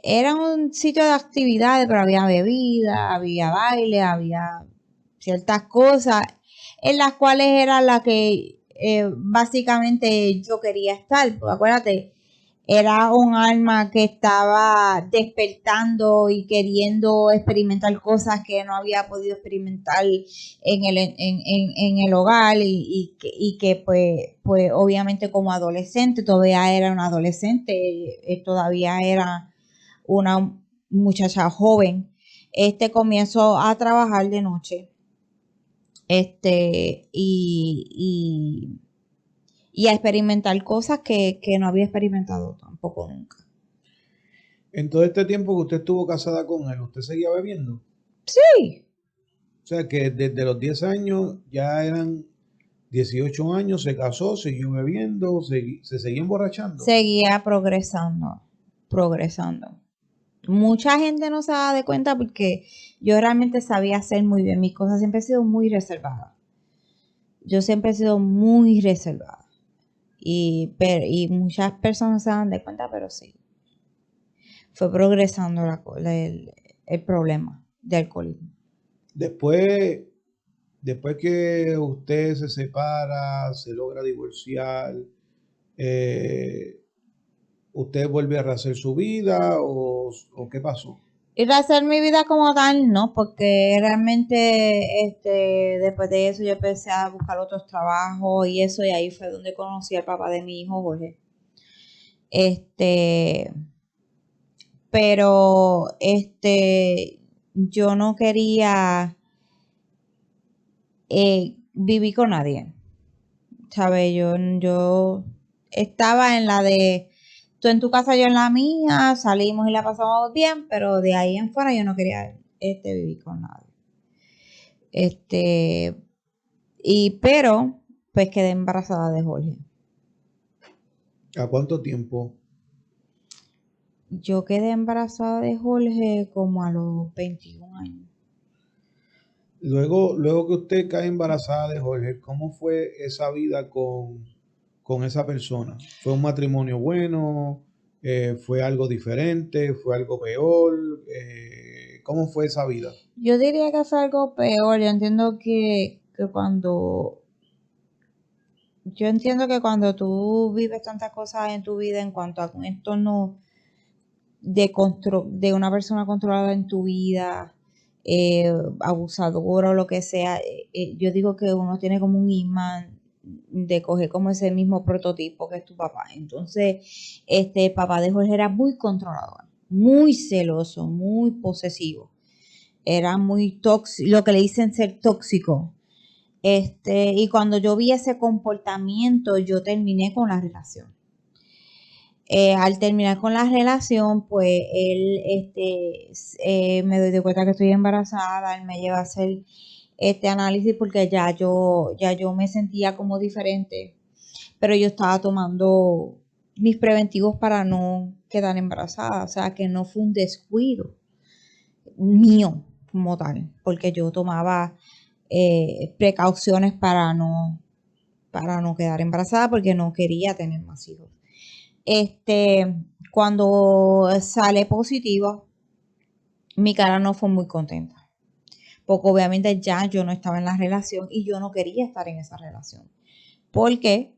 era un sitio de actividades, pero había bebida, había baile, había ciertas cosas en las cuales era la que básicamente yo quería estar. Porque acuérdate, era un alma que estaba despertando y queriendo experimentar cosas que no había podido experimentar en el hogar y que pues obviamente como adolescente, todavía era una adolescente, todavía era una muchacha joven. Comienzo a trabajar de noche. Y a experimentar cosas que no había experimentado tampoco nunca. En todo este tiempo que usted estuvo casada con él, ¿usted seguía bebiendo? Sí. O sea que desde los 10 años ya eran 18 años, se casó, siguió bebiendo, se seguía emborrachando. Seguía progresando. Mucha gente no se da de cuenta porque yo realmente sabía hacer muy bien mis cosas. Siempre he sido muy reservada. Yo siempre he sido muy reservada. Y muchas personas se dan de cuenta, pero sí. Fue progresando el problema de alcoholismo. Después que usted se separa, se logra divorciar, ¿usted vuelve a rehacer su vida o qué pasó? Y rehacer mi vida como tal, no, porque realmente después de eso yo empecé a buscar otros trabajos y eso, y ahí fue donde conocí al papá de mi hijo, Jorge. Pero yo no quería vivir con nadie, ¿sabes? Yo estaba en la de tú en tu casa, yo en la mía, salimos y la pasamos bien, pero de ahí en fuera yo no quería vivir con nadie. Pero pues quedé embarazada de Jorge. ¿A cuánto tiempo? Yo quedé embarazada de Jorge como a los 21 años. Luego que usted cae embarazada de Jorge, ¿cómo fue esa vida con esa persona? ¿Fue un matrimonio bueno? ¿Fue algo diferente? ¿Fue algo peor? ¿Cómo fue esa vida? Yo diría que fue algo peor. Yo entiendo que cuando tú vives tantas cosas en tu vida en cuanto a un entorno de una persona controlada en tu vida, abusadora o lo que sea, yo digo que uno tiene como un imán de coger como ese mismo prototipo que es tu papá. Entonces, el papá de Jorge era muy controlador, muy celoso, muy posesivo. Era muy tóxico, lo que le dicen ser tóxico. Y cuando yo vi ese comportamiento, yo terminé con la relación. Al terminar con la relación, pues él me doy de cuenta que estoy embarazada, él me lleva a hacer este análisis porque ya yo me sentía como diferente, pero yo estaba tomando mis preventivos para no quedar embarazada, o sea que no fue un descuido mío como tal, porque yo tomaba precauciones para no quedar embarazada porque no quería tener más hijos. Cuando sale positivo, mi cara no fue muy contenta, porque obviamente ya yo no estaba en la relación y yo no quería estar en esa relación, porque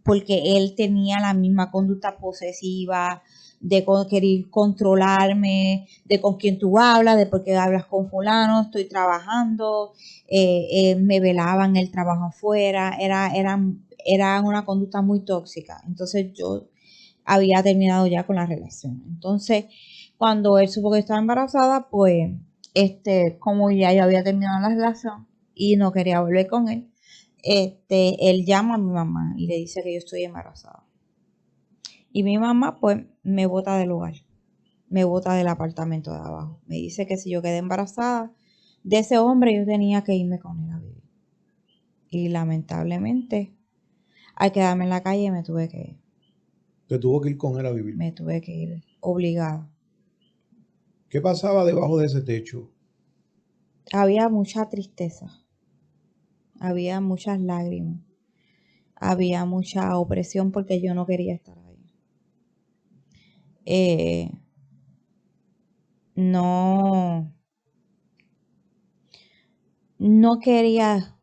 porque él tenía la misma conducta posesiva de querer controlarme, de con quién tú hablas, de por qué hablas con fulano, estoy trabajando, me velaban el trabajo afuera, era una conducta muy tóxica. Entonces yo había terminado ya con la relación. Entonces, cuando él supo que estaba embarazada, pues, como ya yo había terminado la relación y no quería volver con él, él llama a mi mamá y le dice que yo estoy embarazada. Y mi mamá pues me bota del lugar, me bota del apartamento de abajo. Me dice que si yo quedé embarazada de ese hombre yo tenía que irme con él a vivir. Y lamentablemente al quedarme en la calle me tuve que ir. Te tuvo que ir con él a vivir. Me tuve que ir obligada. ¿Qué pasaba debajo de ese techo? Había mucha tristeza, había muchas lágrimas, había mucha opresión porque yo no quería estar ahí. No, no quería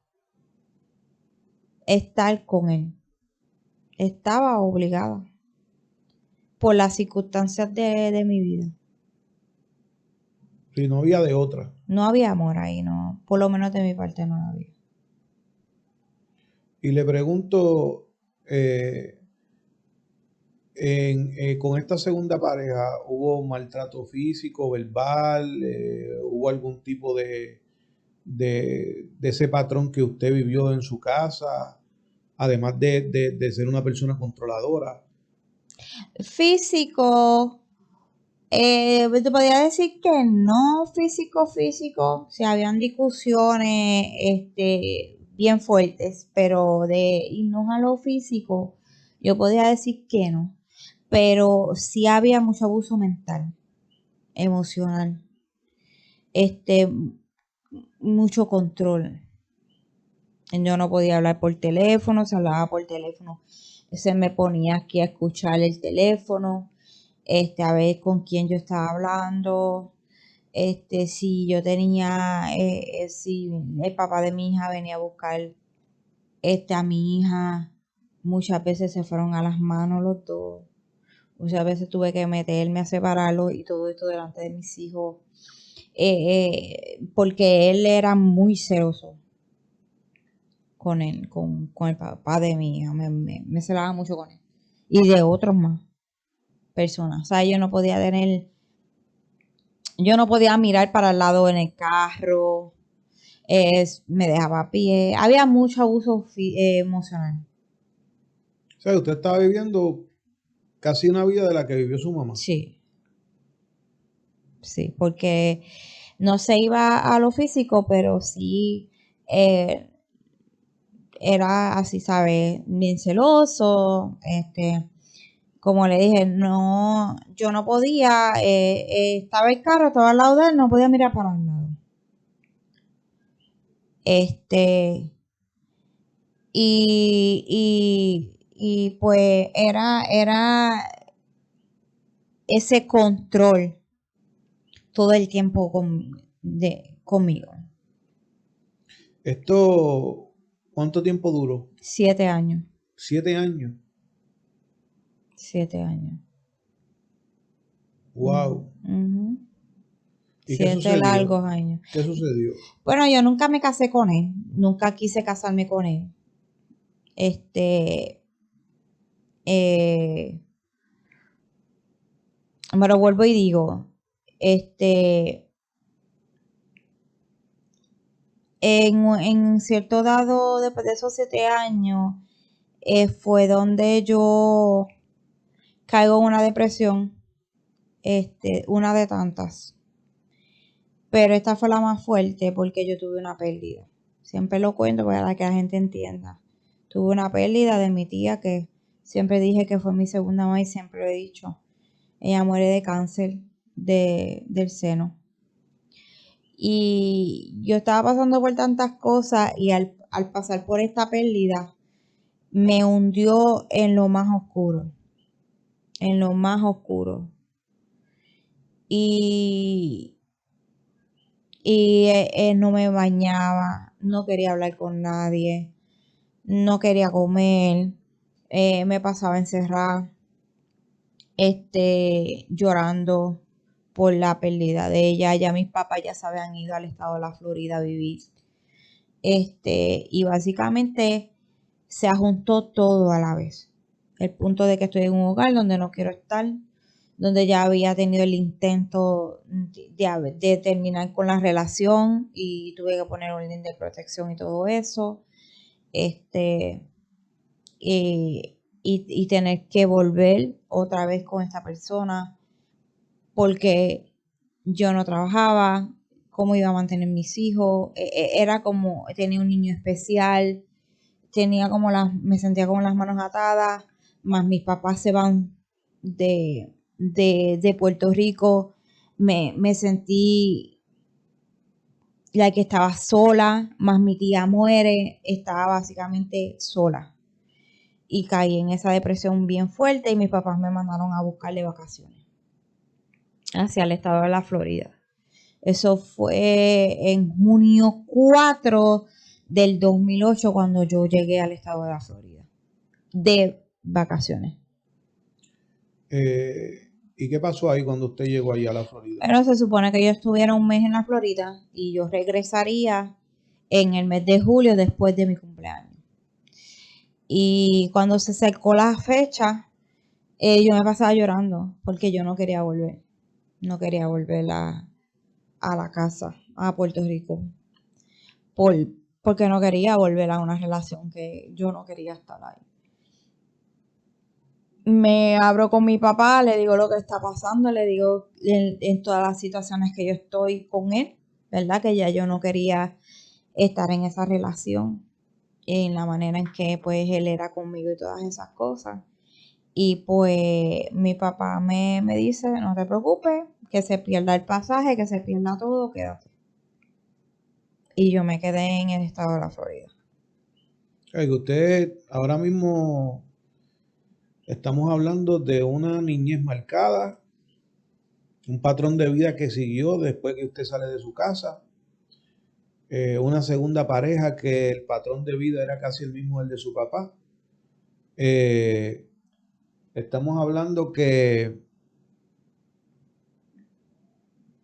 estar con él. Estaba obligada por las circunstancias de mi vida. Si no había de otra. No había amor ahí, no, por lo menos de mi parte no lo había. Y le pregunto, con esta segunda pareja, ¿hubo maltrato físico, verbal? ¿Hubo algún tipo de ese patrón que usted vivió en su casa? Además de ser una persona controladora. Físico, te podría decir que no físico, si habían discusiones, bien fuertes, pero de irnos a lo físico, yo podría decir que no, pero sí había mucho abuso mental, emocional, este, mucho control. Yo no podía hablar por teléfono, se hablaba por teléfono, se me ponía aquí a escuchar el teléfono, a ver con quién yo estaba hablando, si yo tenía, si el papá de mi hija venía a buscar, a mi hija, muchas veces se fueron a las manos los dos, muchas veces tuve que meterme a separarlos y todo esto delante de mis hijos, porque él era muy celoso con él, con el papá de mi hija, me celaba mucho con él y de otros más personas, o sea, yo no podía mirar para el lado en el carro, me dejaba a pie. Había mucho abuso emocional. O sea, usted estaba viviendo casi una vida de la que vivió su mamá. Sí, sí, porque no se iba a lo físico, pero sí eh, era así, ¿sabes? Bien celoso, como le dije, no, yo no podía, estaba el carro, estaba al lado de él, no podía mirar para el lado. Y pues era ese control todo el tiempo conmigo. Esto, ¿cuánto tiempo duró? 7 años. 7 años. 7 años. Wow. Ujú. ¿Y qué 7 largos sucedió? años. ¿Qué sucedió? Bueno, yo nunca me casé con él. Nunca quise casarme con él. Este, eh, me lo vuelvo y digo, en cierto dado, después de esos 7 años, fue donde yo caigo en una depresión, una de tantas. Pero esta fue la más fuerte porque yo tuve una pérdida. Siempre lo cuento para que la gente entienda. Tuve una pérdida de mi tía que siempre dije que fue mi segunda mamá y siempre lo he dicho. Ella muere de cáncer del seno. Y yo estaba pasando por tantas cosas y al pasar por esta pérdida me hundió en lo más oscuro. En lo más oscuro. Y no me bañaba, no quería hablar con nadie, no quería comer, me pasaba encerrada, llorando por la pérdida de ella. Ya mis papás ya se habían ido al estado de la Florida a vivir. Y básicamente se juntó todo a la vez. El punto de que estoy en un hogar donde no quiero estar, donde ya había tenido el intento de terminar con la relación y tuve que poner orden de protección y todo eso. este, y tener que volver otra vez con esta persona porque yo no trabajaba, cómo iba a mantener mis hijos, era como, tenía un niño especial, me sentía con las manos atadas, más mis papás se van de Puerto Rico, me sentí la que estaba sola, más mi tía muere, estaba básicamente sola. Y caí en esa depresión bien fuerte y mis papás me mandaron a buscarle vacaciones hacia el estado de la Florida. Eso fue en junio 4 del 2008 cuando yo llegué al estado de la Florida de vacaciones. ¿Y qué pasó ahí cuando usted llegó allá a la Florida? Pero se supone que yo estuviera un mes en la Florida y yo regresaría en el mes de julio después de mi cumpleaños. Y cuando se acercó la fecha, yo me pasaba llorando porque yo no quería volver. No quería volver a la casa, a Puerto Rico. Porque no quería volver a una relación que yo no quería estar ahí. Me abro con mi papá, le digo lo que está pasando, le digo en todas las situaciones que yo estoy con él, ¿verdad? Que ya yo no quería estar en esa relación, en la manera en que pues él era conmigo y todas esas cosas. Y pues mi papá me dice, no te preocupes, que se pierda el pasaje, que se pierda todo, quédate. Y yo me quedé en el estado de la Florida. Que usted ahora mismo estamos hablando de una niñez marcada, un patrón de vida que siguió después que usted sale de su casa, una segunda pareja que el patrón de vida era casi el mismo del de su papá. Estamos hablando que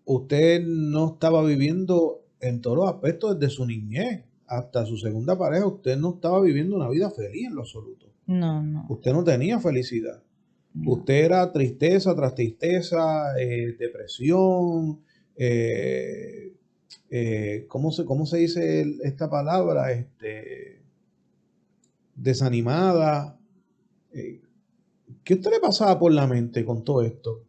usted no estaba viviendo en todos los aspectos desde su niñez hasta su segunda pareja. Usted no estaba viviendo una vida feliz en lo absoluto. No. Usted no tenía felicidad. No. Usted era tristeza tras tristeza, depresión, ¿cómo se dice esta palabra? Desanimada. ¿Qué usted le pasaba por la mente con todo esto?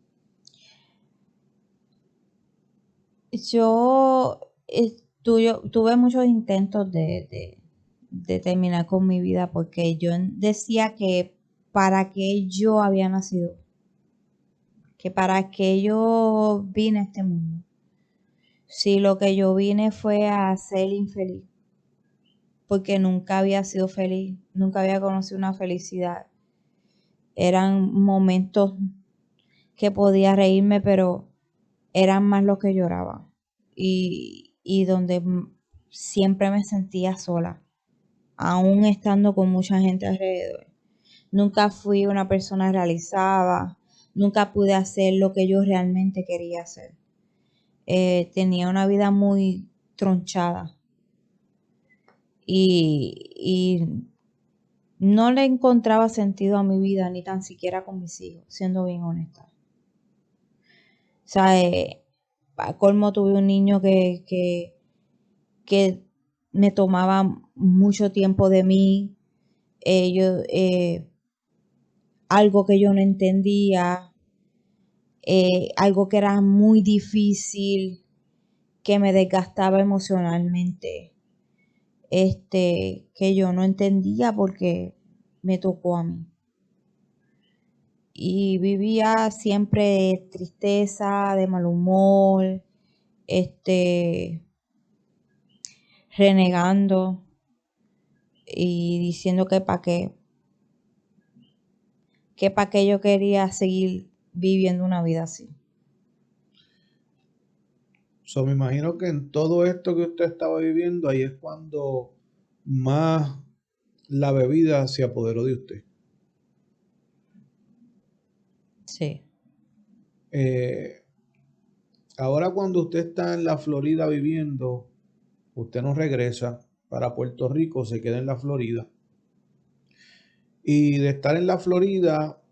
Yo tuve muchos intentos de terminar con mi vida porque yo decía que para qué yo había nacido, que para qué yo vine a este mundo. Si lo que yo vine fue a ser infeliz, porque nunca había sido feliz, nunca había conocido una felicidad. Eran momentos que podía reírme, pero eran más los que lloraba. Y donde siempre me sentía sola, aún estando con mucha gente alrededor. Nunca fui una persona realizada, nunca pude hacer lo que yo realmente quería hacer. Tenía una vida muy tronchada y no le encontraba sentido a mi vida, ni tan siquiera con mis hijos, siendo bien honesta. O sea, a colmo tuve un niño que me tomaba mucho tiempo de mí, algo que yo no entendía, algo que era muy difícil, que me desgastaba emocionalmente, que yo no entendía porque me tocó a mí. Y vivía siempre de tristeza, de mal humor, renegando y diciendo que para qué yo quería seguir viviendo una vida así. Me imagino que en todo esto que usted estaba viviendo, ahí es cuando más la bebida se apoderó de usted. Sí. Ahora cuando usted está en la Florida viviendo, usted no regresa para Puerto Rico, se queda en la Florida. Y de estar en la Florida,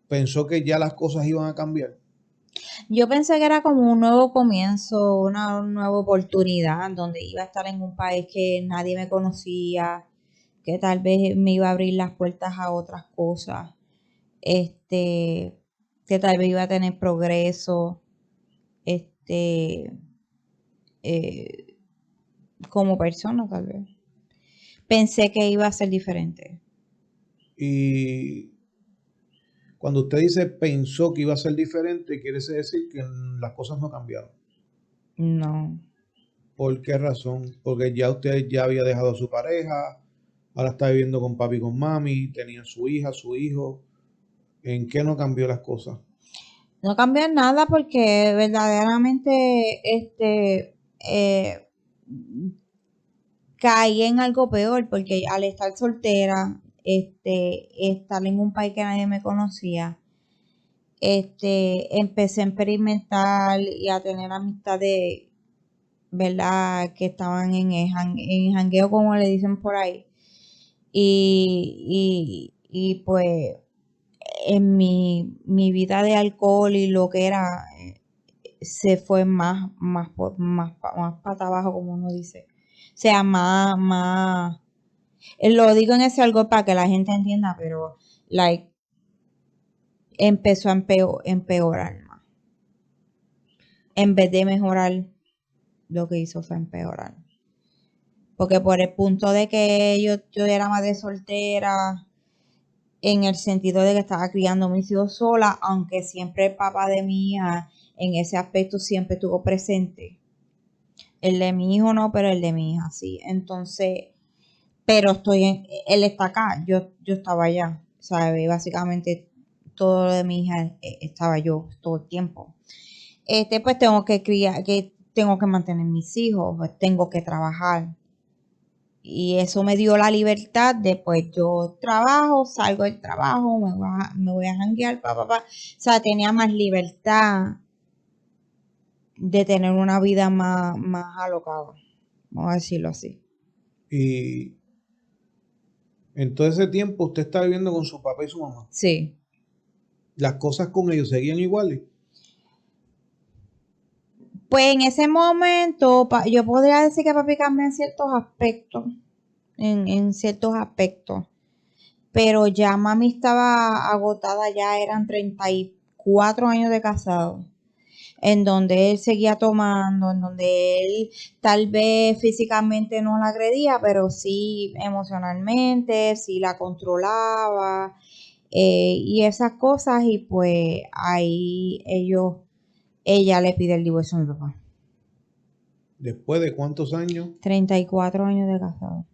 pensó que ya las cosas iban a cambiar. Yo pensé que era como un nuevo comienzo, una nueva oportunidad, donde iba a estar en un país que nadie me conocía, que tal vez me iba a abrir las puertas a otras cosas, este, que tal vez iba a tener progreso, este, eh, como persona tal vez. Pensé que iba a ser diferente. Y cuando usted dice pensó que iba a ser diferente, quiere decir que las cosas no cambiaron. No. ¿Por qué razón? Porque ya usted ya había dejado a su pareja, ahora está viviendo con papi y con mami, tenía su hija, su hijo. ¿En qué no cambió las cosas? No cambió en nada porque verdaderamente caí en algo peor porque al estar soltera, estar en un país que nadie me conocía, empecé a experimentar y a tener amistades, ¿verdad? Que estaban en jangueo, como le dicen por ahí. Y pues en mi vida de alcohol y lo que era, se fue más para abajo, como uno dice. O sea, lo digo en ese algo para que la gente entienda, pero like, empezó a empeorar más. En vez de mejorar, lo que hizo fue empeorar. Porque por el punto de que yo era madre soltera, en el sentido de que estaba criando a mis hijos sola, aunque siempre el papá de mi hija en ese aspecto siempre estuvo presente. El de mi hijo no, pero el de mi hija sí. Entonces, pero él está acá, yo estaba allá, ¿sabes? Básicamente todo lo de mi hija estaba yo todo el tiempo. Pues tengo que mantener mis hijos, pues tengo que trabajar. Y eso me dio la libertad de, pues yo trabajo, salgo del trabajo, me voy a janguear, O sea, tenía más libertad de tener una vida más alocada, vamos a decirlo así. Y en todo ese tiempo usted está viviendo con su papá y su mamá. Sí. Las cosas con ellos seguían iguales. Pues en ese momento, yo podría decir que papi cambió en ciertos aspectos, en ciertos aspectos, pero ya mami estaba agotada, ya eran 34 años de casado, en donde él seguía tomando, en donde él tal vez físicamente no la agredía, pero sí emocionalmente, sí la controlaba, y esas cosas, y pues ahí ella le pide el divorcio a mi papá. ¿Después de cuántos años? 34 años de casado.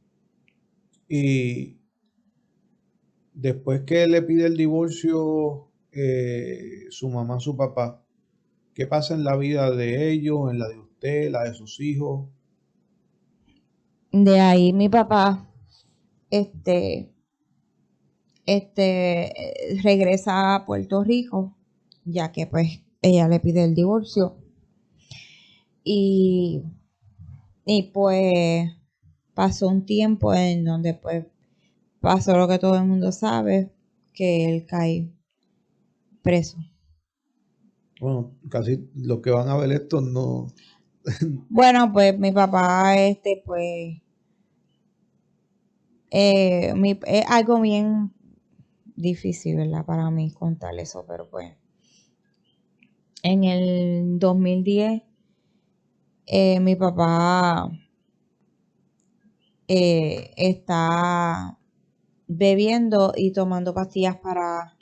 Y después que le pide el divorcio su mamá, su papá, ¿qué pasa en la vida de ellos, en la de usted, la de sus hijos? De ahí mi papá, este, regresa a Puerto Rico, ya que pues ella le pide el divorcio. Y, y pues pasó un tiempo en donde pues pasó lo que todo el mundo sabe, que él cae preso. Bueno, casi los que van a ver esto no. Bueno, pues mi papá, pues, es algo bien difícil, ¿verdad? Para mí contar eso, pero pues en el 2010 mi papá está bebiendo y tomando pastillas para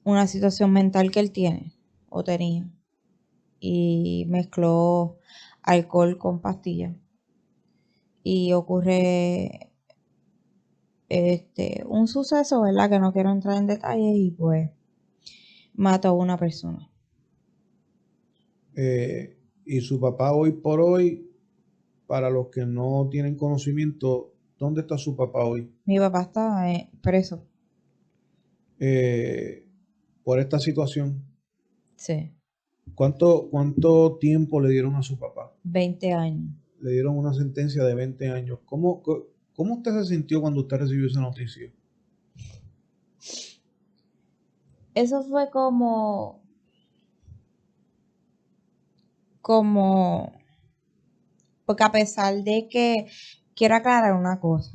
una situación mental que él tiene o tenía, y mezcló alcohol con pastillas y ocurre un suceso, ¿verdad? Que no quiero entrar en detalles, y pues mató a una persona. Y su papá hoy por hoy, para los que no tienen conocimiento, ¿dónde está su papá hoy? Mi papá está preso. Eh, por esta situación. Sí, ¿Cuánto tiempo le dieron a su papá? 20 años. Le dieron una sentencia de 20 años. ¿Cómo usted se sintió cuando usted recibió esa noticia? Eso fue como como, porque a pesar de que, quiero aclarar una cosa,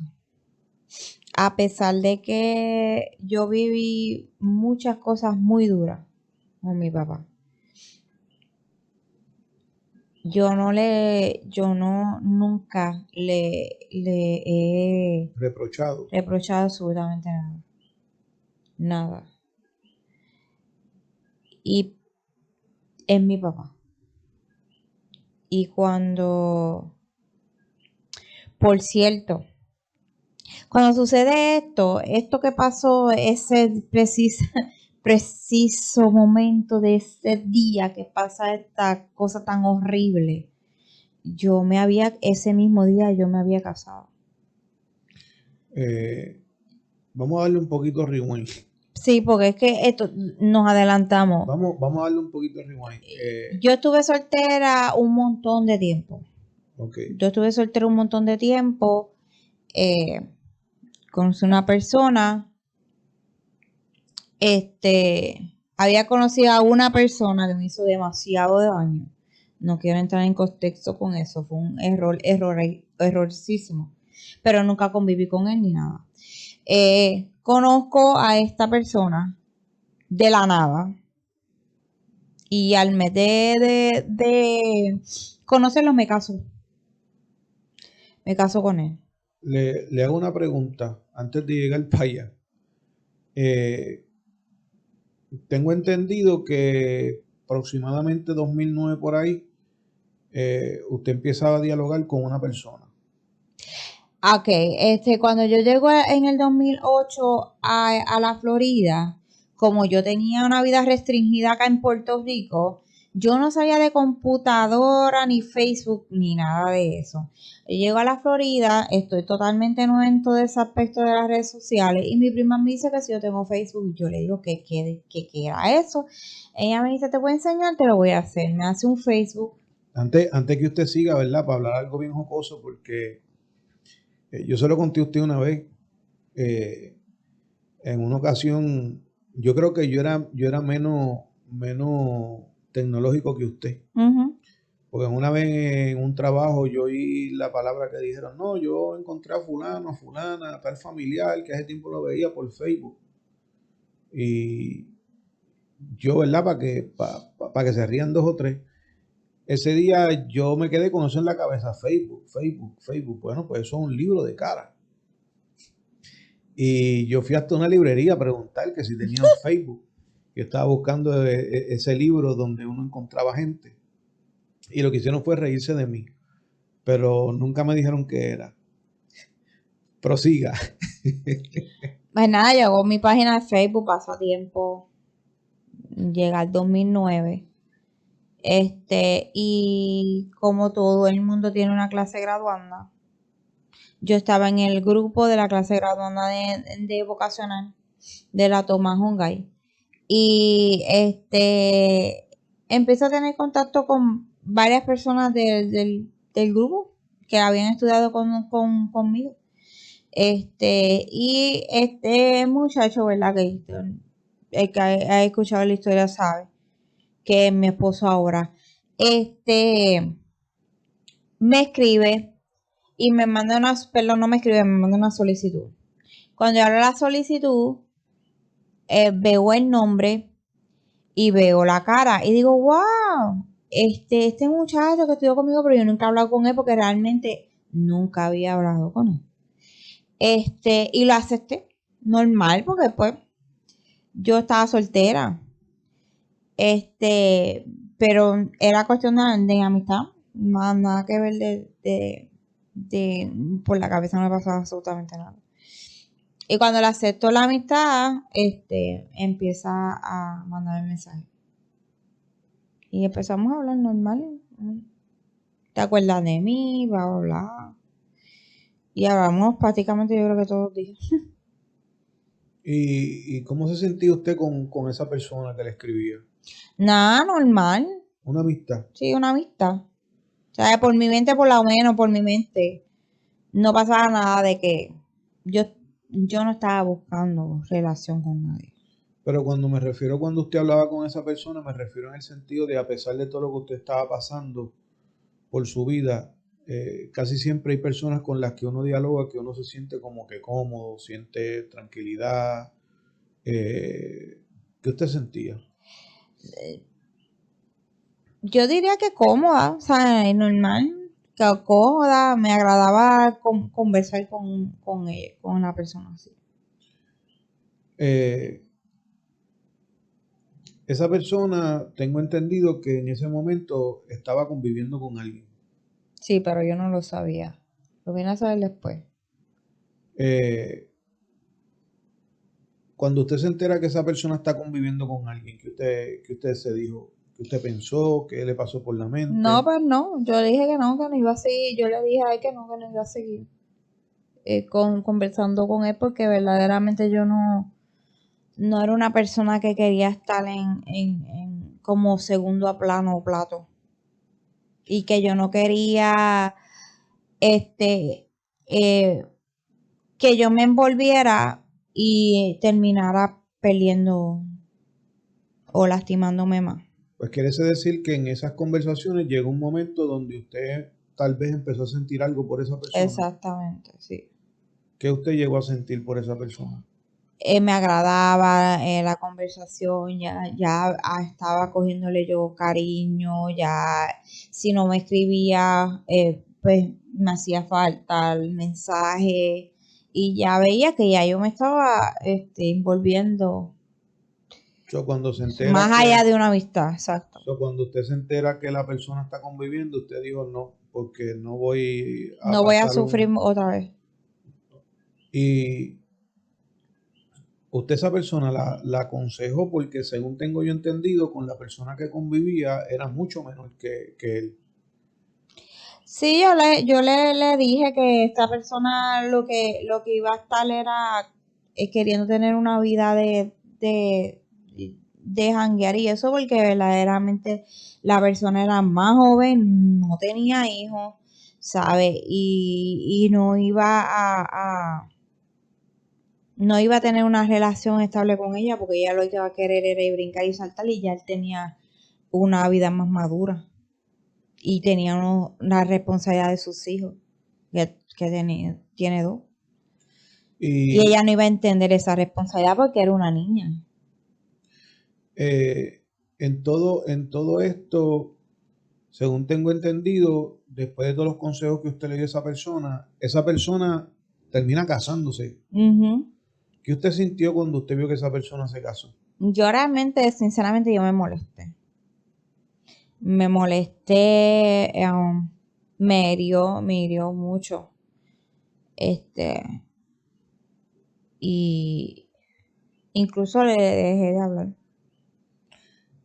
a pesar de que yo viví muchas cosas muy duras con mi papá, nunca le he Reprochado. reprochado absolutamente nada. Nada. Y es mi papá. Y por cierto, cuando sucede esto que pasó, ese preciso momento de ese día que pasa esta cosa tan horrible, ese mismo día yo me había casado. Vamos a darle un poquito rewind. Sí, porque es que esto nos adelantamos. Vamos a darle un poquito rewind. Yo estuve soltera un montón de tiempo. Okay. Yo estuve soltera un montón de tiempo. Conocí una persona. Había conocido a una persona que me hizo demasiado daño. No quiero entrar en contexto con eso. Fue un errorcísimo. Pero nunca conviví con él ni nada. Conozco a esta persona de la nada. Y al mes de conocerlo me caso. Me caso con él. Le hago una pregunta antes de llegar para allá. Tengo entendido que aproximadamente 2009 por ahí, usted empieza a dialogar con una persona. Ok, cuando yo llego en el 2008 a la Florida, como yo tenía una vida restringida acá en Puerto Rico, yo no sabía de computadora, ni Facebook, ni nada de eso. Yo llego a la Florida, estoy totalmente nueva en todo ese aspecto de las redes sociales, y mi prima me dice que si yo tengo Facebook, yo le digo que era eso. Ella me dice, te voy a enseñar, te lo voy a hacer. Me hace un Facebook. Antes que usted siga, ¿verdad? Para hablar algo bien jocoso, porque yo se lo conté a usted una vez. En una ocasión, yo creo que yo era menos tecnológico que usted. Uh-huh. Porque una vez en un trabajo yo oí la palabra que dijeron, no, yo encontré a fulano, a fulana, a tal familiar que hace tiempo lo veía por Facebook. Y yo, ¿verdad? Para que se rían dos o tres. Ese día yo me quedé con eso en la cabeza, Facebook. Bueno, pues eso es un libro de cara. Y yo fui hasta una librería a preguntar que si tenían Facebook. Yo estaba buscando ese libro donde uno encontraba gente. Y lo que hicieron fue reírse de mí. Pero nunca me dijeron qué era. Prosiga. Pues nada, llegó mi página de Facebook, pasó tiempo, llega al 2009. Y como todo el mundo tiene una clase graduanda, yo estaba en el grupo de la clase graduanda de vocacional de la Tomás Hungay. Y empecé a tener contacto con varias personas del grupo que habían estudiado conmigo. Y este muchacho, ¿verdad? El que ha escuchado la historia sabe que es mi esposo ahora. Me escribe y me manda no me escribe, me manda una solicitud. Cuando yo abro la solicitud, veo el nombre y veo la cara y digo, wow, este muchacho que estudió conmigo, pero yo nunca he hablado con él porque realmente nunca había hablado con él. Y lo acepté normal porque pues yo estaba soltera. Pero era cuestión de amistad, nada que ver por la cabeza no me pasaba absolutamente nada. Y cuando le acepto la amistad, empieza a mandarme mensajes. Y empezamos a hablar normal. ¿Te acuerdas de mí? Bla, bla, bla. Y hablamos prácticamente yo creo que todos los días. ¿Y cómo se sentía usted con esa persona que le escribía? Nada, normal. Una amistad. Sí, una amistad. O sea, por mi mente, por lo menos, por mi mente, no pasaba nada de que yo no estaba buscando relación con nadie. Pero cuando usted hablaba con esa persona, me refiero en el sentido de a pesar de todo lo que usted estaba pasando por su vida, casi siempre hay personas con las que uno dialoga, que uno se siente como que cómodo, siente tranquilidad. ¿Qué usted sentía? Yo diría que cómoda, o sea, es normal, que cómoda, me agradaba conversar con ella, con una persona así. Eh, Esa persona, tengo entendido que en ese momento estaba conviviendo con alguien. Sí, pero yo no lo sabía. Lo vine a saber después. Eh, Cuando usted se entera que esa persona está conviviendo con alguien, que usted se dijo, que usted pensó, que le pasó por la No, mente. pues no, yo le dije que no iba a seguir, yo le dije a él que no iba a seguir conversando con él porque verdaderamente yo no era una persona que quería estar en como segundo a plano o plato. Y que yo no quería, este, eh, que yo me envolviera y terminara perdiendo o lastimándome más. Pues quiere decir que en esas conversaciones llegó un momento donde usted tal vez empezó a sentir algo por esa persona. Exactamente, sí. ¿Qué usted llegó a sentir por esa persona? Me agradaba la conversación, ya estaba cogiéndole yo cariño, ya si no me escribía, pues me hacía falta el mensaje y ya veía que ya yo me estaba envolviendo Cuando se entera más allá de una amistad, exacto. cuando usted se entera que la persona está conviviendo, usted dijo no, porque no voy a No voy a pasar sufrir un... otra vez. Y usted esa persona la aconsejó porque según tengo yo entendido, con la persona que convivía era mucho menor que él. Sí, le dije que esta persona lo que iba a estar era queriendo tener una vida de janguear y eso porque verdaderamente la persona era más joven, no tenía hijos, ¿sabe? Y no iba a tener una relación estable con ella porque ella lo que iba a querer era ir brincar y saltar y ya él tenía una vida más madura y tenía una responsabilidad de sus hijos, tiene dos. Y Y ella no iba a entender esa responsabilidad porque era una niña. en todo esto, según tengo entendido, después de todos los consejos que usted le dio a esa persona termina casándose. Ujú. ¿Qué usted sintió cuando usted vio que esa persona se casó? Yo realmente, sinceramente, yo me molesté. Me molesté, me hirió mucho. Este, y incluso le dejé de hablar.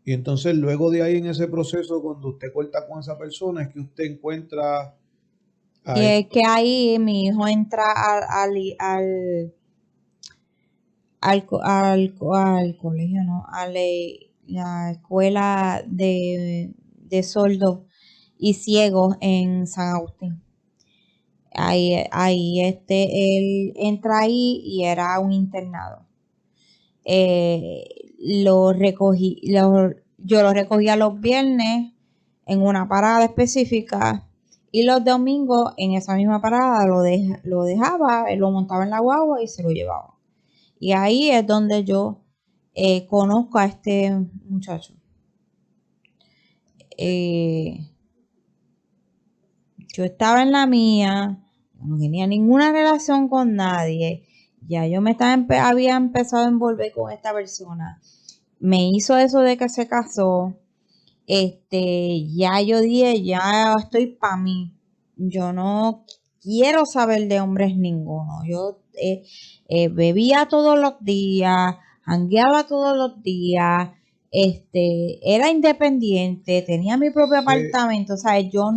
Y entonces luego de ahí en ese proceso, cuando usted corta con esa persona, es que usted encuentra Y a es que ahí mi hijo entra al colegio, ¿no? La escuela de sordos y ciegos en San Agustín. Ahí él entra ahí y era un internado. Eh, yo lo recogía los viernes en una parada específica y los domingos en esa misma parada lo dejaba, lo montaba en la guagua y se lo llevaba. Y ahí es donde yo conozco a este muchacho. Eh, yo estaba en la mía, no tenía ninguna relación con nadie. Ya yo había empezado a envolver con esta persona. Me hizo eso de que se casó. Ya yo dije, ya estoy para mí. Yo no quiero saber de hombres ninguno. Yo bebía todos los días, jangueaba todos los días, era independiente, tenía mi propio se, apartamento, o sea, yo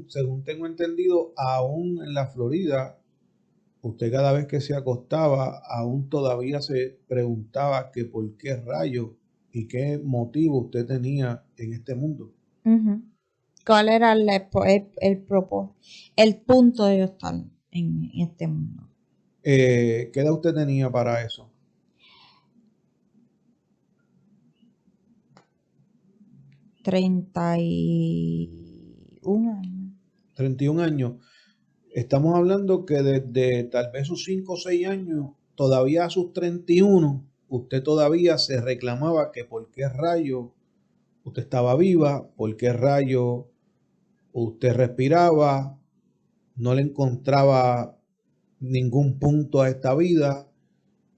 según tengo entendido, aún en la Florida, usted cada vez que se acostaba, aún todavía se preguntaba que por qué rayo y qué motivo usted tenía en este mundo. ujú. ¿Cuál era el punto de yo estar en este mundo? ¿Qué edad usted tenía para eso? 31 años. 31 años. Estamos hablando que desde tal vez sus 5 o 6 años, todavía a sus 31, usted todavía se reclamaba que por qué rayo usted estaba viva, por qué rayo usted respiraba, no le encontraba ningún punto a esta vida,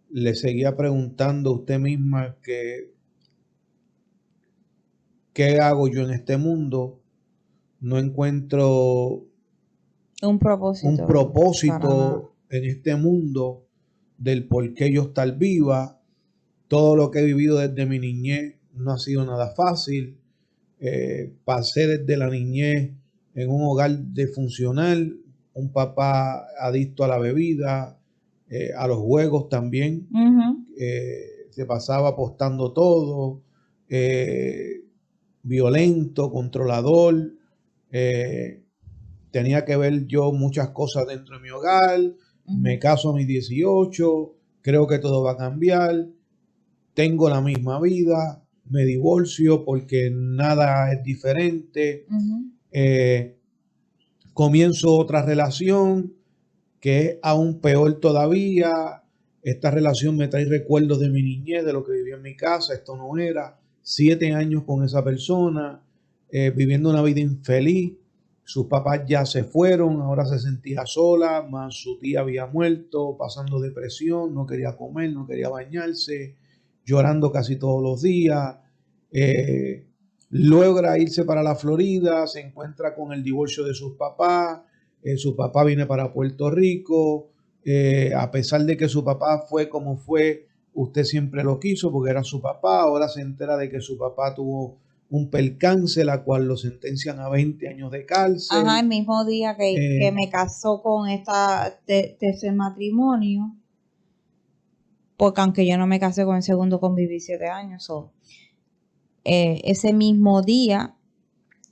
le seguía preguntando a usted misma que ¿qué hago yo en este mundo? No encuentro Un propósito. un propósito en este mundo del por qué yo estar viva. Todo lo que he vivido desde mi niñez no ha sido nada fácil. Pasé desde la niñez en un hogar disfuncional, un papá adicto a la bebida, a los juegos también. Se pasaba apostando todo, violento, controlador. Tenía que ver yo muchas cosas dentro de mi hogar. Me caso a mis 18, creo que todo va a cambiar. Tengo la misma vida, me divorcio porque nada es diferente. Comienzo otra relación que es aún peor todavía. Esta relación me trae recuerdos de mi niñez, de lo que vivía en mi casa. Esto no era. 7 años con esa persona, viviendo una vida infeliz. Sus papás ya se fueron, ahora se sentía sola, más su tía había muerto, pasando depresión, no quería comer, no quería bañarse, llorando casi todos los días. Logra irse para la Florida, se encuentra con el divorcio de sus papás. Su papá viene para Puerto Rico. A pesar de que su papá fue como fue, usted siempre lo quiso porque era su papá. Ahora se entera de que su papá tuvo un percance, la cual lo sentencian a 20 años de cárcel. Ajá, el mismo día que me casó con esta tercer matrimonio, porque aunque yo no me casé con el segundo, conviví 7 años. Ese mismo día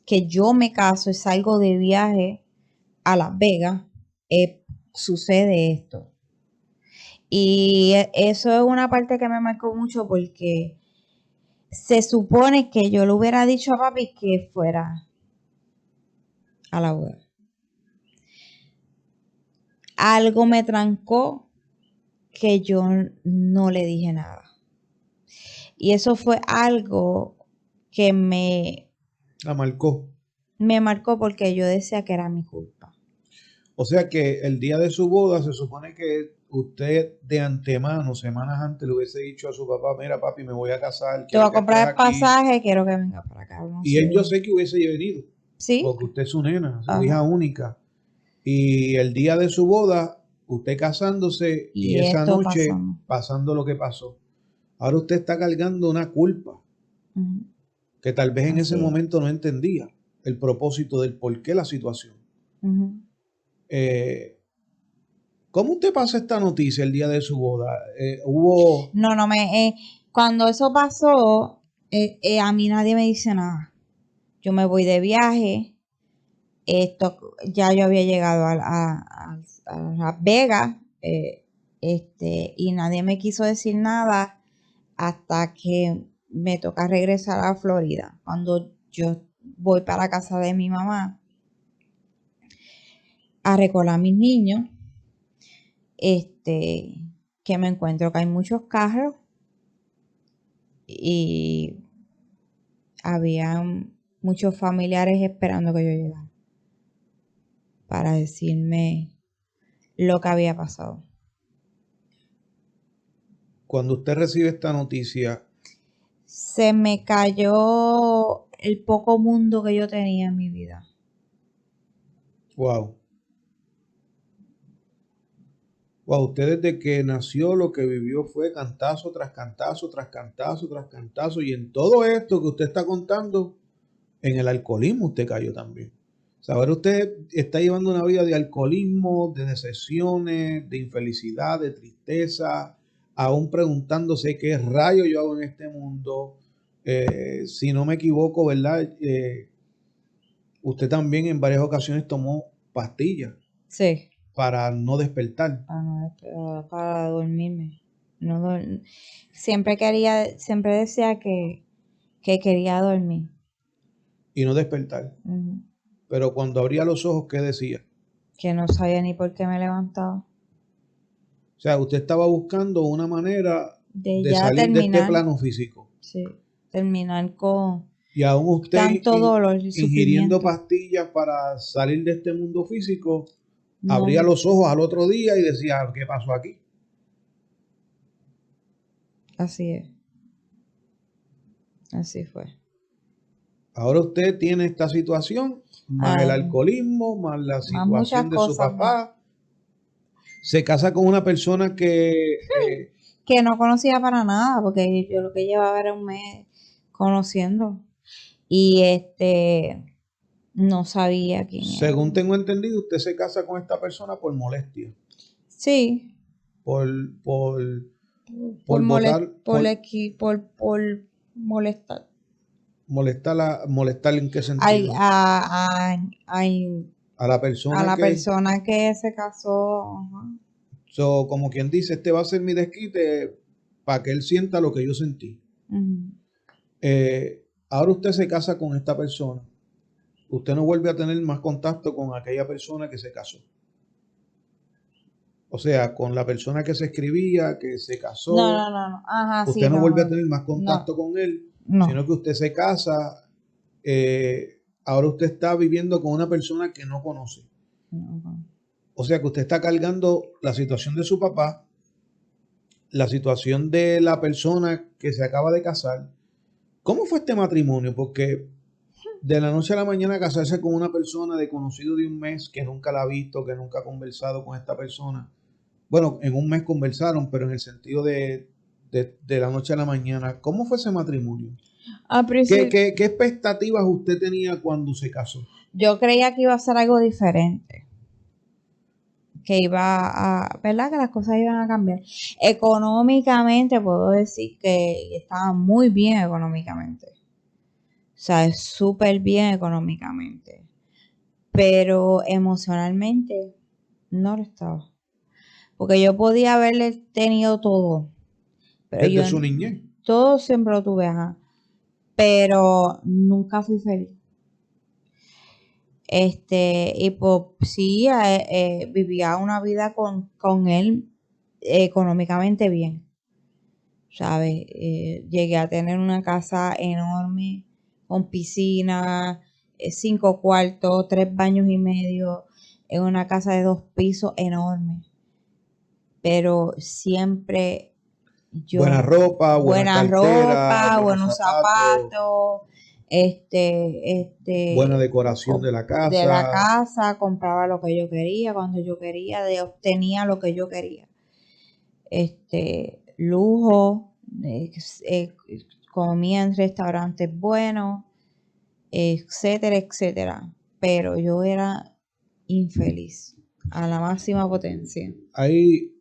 que yo me caso y salgo de viaje a Las Vegas, sucede esto. Y eso es una parte que me marcó mucho porque se supone que yo le hubiera dicho a papi que fuera a la web. Algo me trancó que yo no le dije nada. Y eso fue algo que me marcó porque yo decía que era mi culpa. O sea que el día de su boda se supone que usted de antemano, semanas antes, le hubiese dicho a su papá, mira papi, me voy a casar. Te voy a comprar el pasaje, quiero que venga para acá. No y sé. él yo sé que hubiese venido. ¿Sí? Porque usted es su nena, su hija única. Y el día de su boda, usted casándose y esa noche pasando lo que pasó. Ahora usted está cargando una culpa que tal vez en ese momento no entendía el propósito del por qué la situación. ¿Cómo usted pasa esta noticia el día de su boda? ¿Hubo...? No, cuando eso pasó, a mí nadie me dice nada. Yo me voy de viaje. Ya yo había llegado a Las Vegas, y nadie me quiso decir nada hasta que me toca regresar a Florida. Cuando yo voy para casa de mi mamá a recoger a mis niños, que me encuentro que hay muchos carros y había muchos familiares esperando que yo llegara para decirme lo que había pasado. Cuando usted recibe esta noticia, se me cayó el poco mundo que yo tenía en mi vida. Wow. Wow, usted desde que nació lo que vivió fue cantazo tras cantazo, tras cantazo, tras cantazo. Y en todo esto que usted está contando, en el alcoholismo usted cayó también. Saber usted está llevando una vida de alcoholismo, de decepciones, de infelicidad, de tristeza, aún preguntándose qué rayo yo hago en este mundo. Si no me equivoco, ¿verdad? Usted también en varias ocasiones tomó pastillas. Sí. Para no despertar. Para dormirme. Siempre decía que quería dormir. y no despertar. Ujú. Pero cuando abría los ojos, ¿qué decía? Que no sabía ni por qué me levantaba. O sea, usted estaba buscando una manera De de ya salir de este terminar, plano físico. sí, terminar con Y aún usted tanto dolor y ingiriendo sufrimiento. pastillas para salir de este mundo físico, abría No, los ojos al otro día y decía, ¿qué pasó aquí? así es, así fue. Ahora usted tiene esta situación, más el Ay, alcoholismo, más la más muchas situación de su cosas más papá. Se casa con una persona que no conocía para nada, porque yo lo que llevaba era un mes conociendo y no sabía quién era. según tengo entendido, usted se casa con esta persona por molestia, Sí, por, por, por por votar, por molestar. molestar en qué Ay, sentido, ay, a la a persona la que, persona que se casó. Ajá. como quien dice, este va a ser mi desquite para que él sienta lo que yo sentí. Ujú. Ahora usted se casa con esta persona, usted no vuelve a tener más contacto con aquella persona que se casó. O sea, con la persona que se escribía, que se No, casó, no, no, no. Ajá, usted sí, no no, vuelve a no, tener más no, contacto con él, no. sino que usted se casa, ahora usted está viviendo con una persona que no conoce. No. O sea que usted está cargando la situación de su papá, la situación de la persona que se acaba de casar. ¿Cómo fue este matrimonio? Porque de la noche a la mañana casarse con una persona de conocido de un mes que nunca la ha visto, que nunca ha conversado con esta persona. Bueno, en un mes conversaron, pero en el sentido de la noche a la mañana. ¿Cómo fue ese matrimonio? Al ¿Qué, principio, qué, qué expectativas usted tenía cuando se casó? yo creía que iba a ser algo diferente, que iba a, ¿verdad? Que las cosas iban a cambiar. Económicamente puedo decir que estaba muy bien económicamente. O sea, es súper bien económicamente. Pero emocionalmente no lo estaba. Porque yo podía haberle tenido todo, pero yo Desde su niñez. todo siempre lo tuve, ajá, pero nunca fui feliz. Y pues sí, vivía una vida con él económicamente bien, ¿sabes? Llegué a tener una casa enorme, con piscina, 5 cuartos, 3 baños y medio, en una casa de 2 pisos enorme, pero siempre Buena yo, ropa, buena buena cartera, ropa, buenos buenos zapatos, zapatos, buena decoración de la de la casa. casa, compraba lo que yo quería, cuando yo quería, obtenía lo que yo quería. Lujo, eh, comía en restaurantes buenos, etcétera, etcétera. Pero yo era infeliz a la máxima potencia. Hay,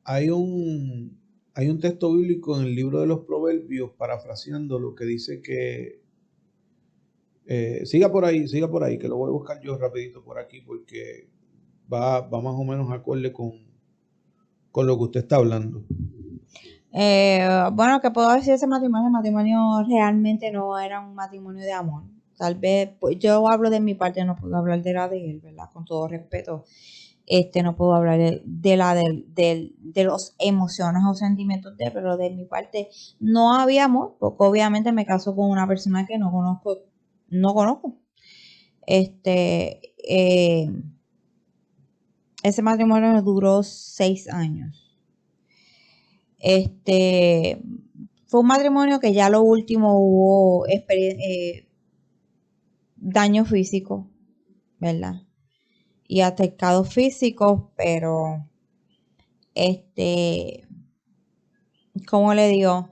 hay un, hay un texto bíblico en el libro de los Proverbios, parafraseando lo que dice que siga por ahí, que lo voy a buscar yo rapidito por aquí, porque va más o menos acorde con lo que usted está hablando. Bueno, ¿qué puedo decir de ese matrimonio? El matrimonio realmente no era un matrimonio de amor. Tal vez, pues yo hablo de mi parte, no puedo hablar de la de él, ¿verdad? Con todo respeto. No puedo hablar de los emociones o sentimientos de él, pero de mi parte no había amor, porque obviamente me caso con una persona que no conozco. Ese matrimonio duró 6 años. Fue un matrimonio que ya lo último hubo daño físico, ¿verdad? Y atacados físicos, pero ¿cómo le digo?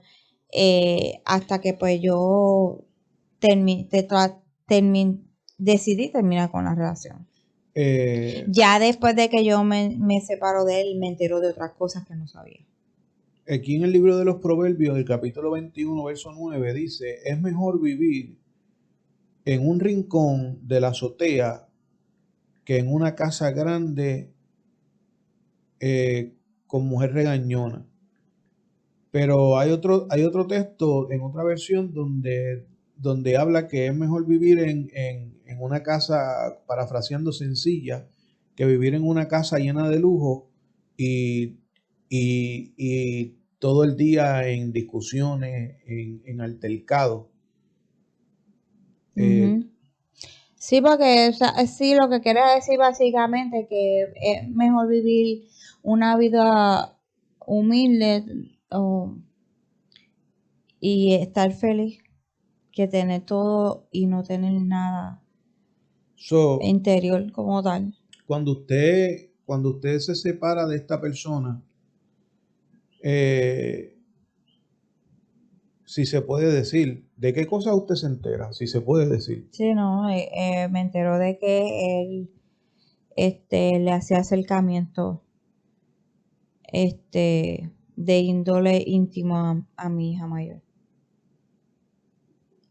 Hasta que pues yo termi- te tra- termi- decidí terminar con la relación. Eh, Ya después de que yo me separo de él, me entero de otras cosas que no sabía. Aquí en el libro de los Proverbios, el capítulo 21, verso 9, dice, es mejor vivir en un rincón de la azotea que en una casa grande con mujer regañona. Pero hay otro texto en otra versión donde donde habla que es mejor vivir en una casa, parafraseando, sencilla, que vivir en una casa llena de lujo y, y todo el día en discusiones, en altercados. Eh, Ujú. Sí, porque o sea, sí, lo que quiere decir básicamente que es mejor vivir una vida humilde y estar feliz que tener todo y no tener nada so, interior como tal. cuando usted se separa de esta persona, eh, si se puede decir, ¿de qué cosa usted se entera? Si se puede decir. Sí, no, me enteró de que él le hacía acercamiento de índole íntimo a mi hija mayor.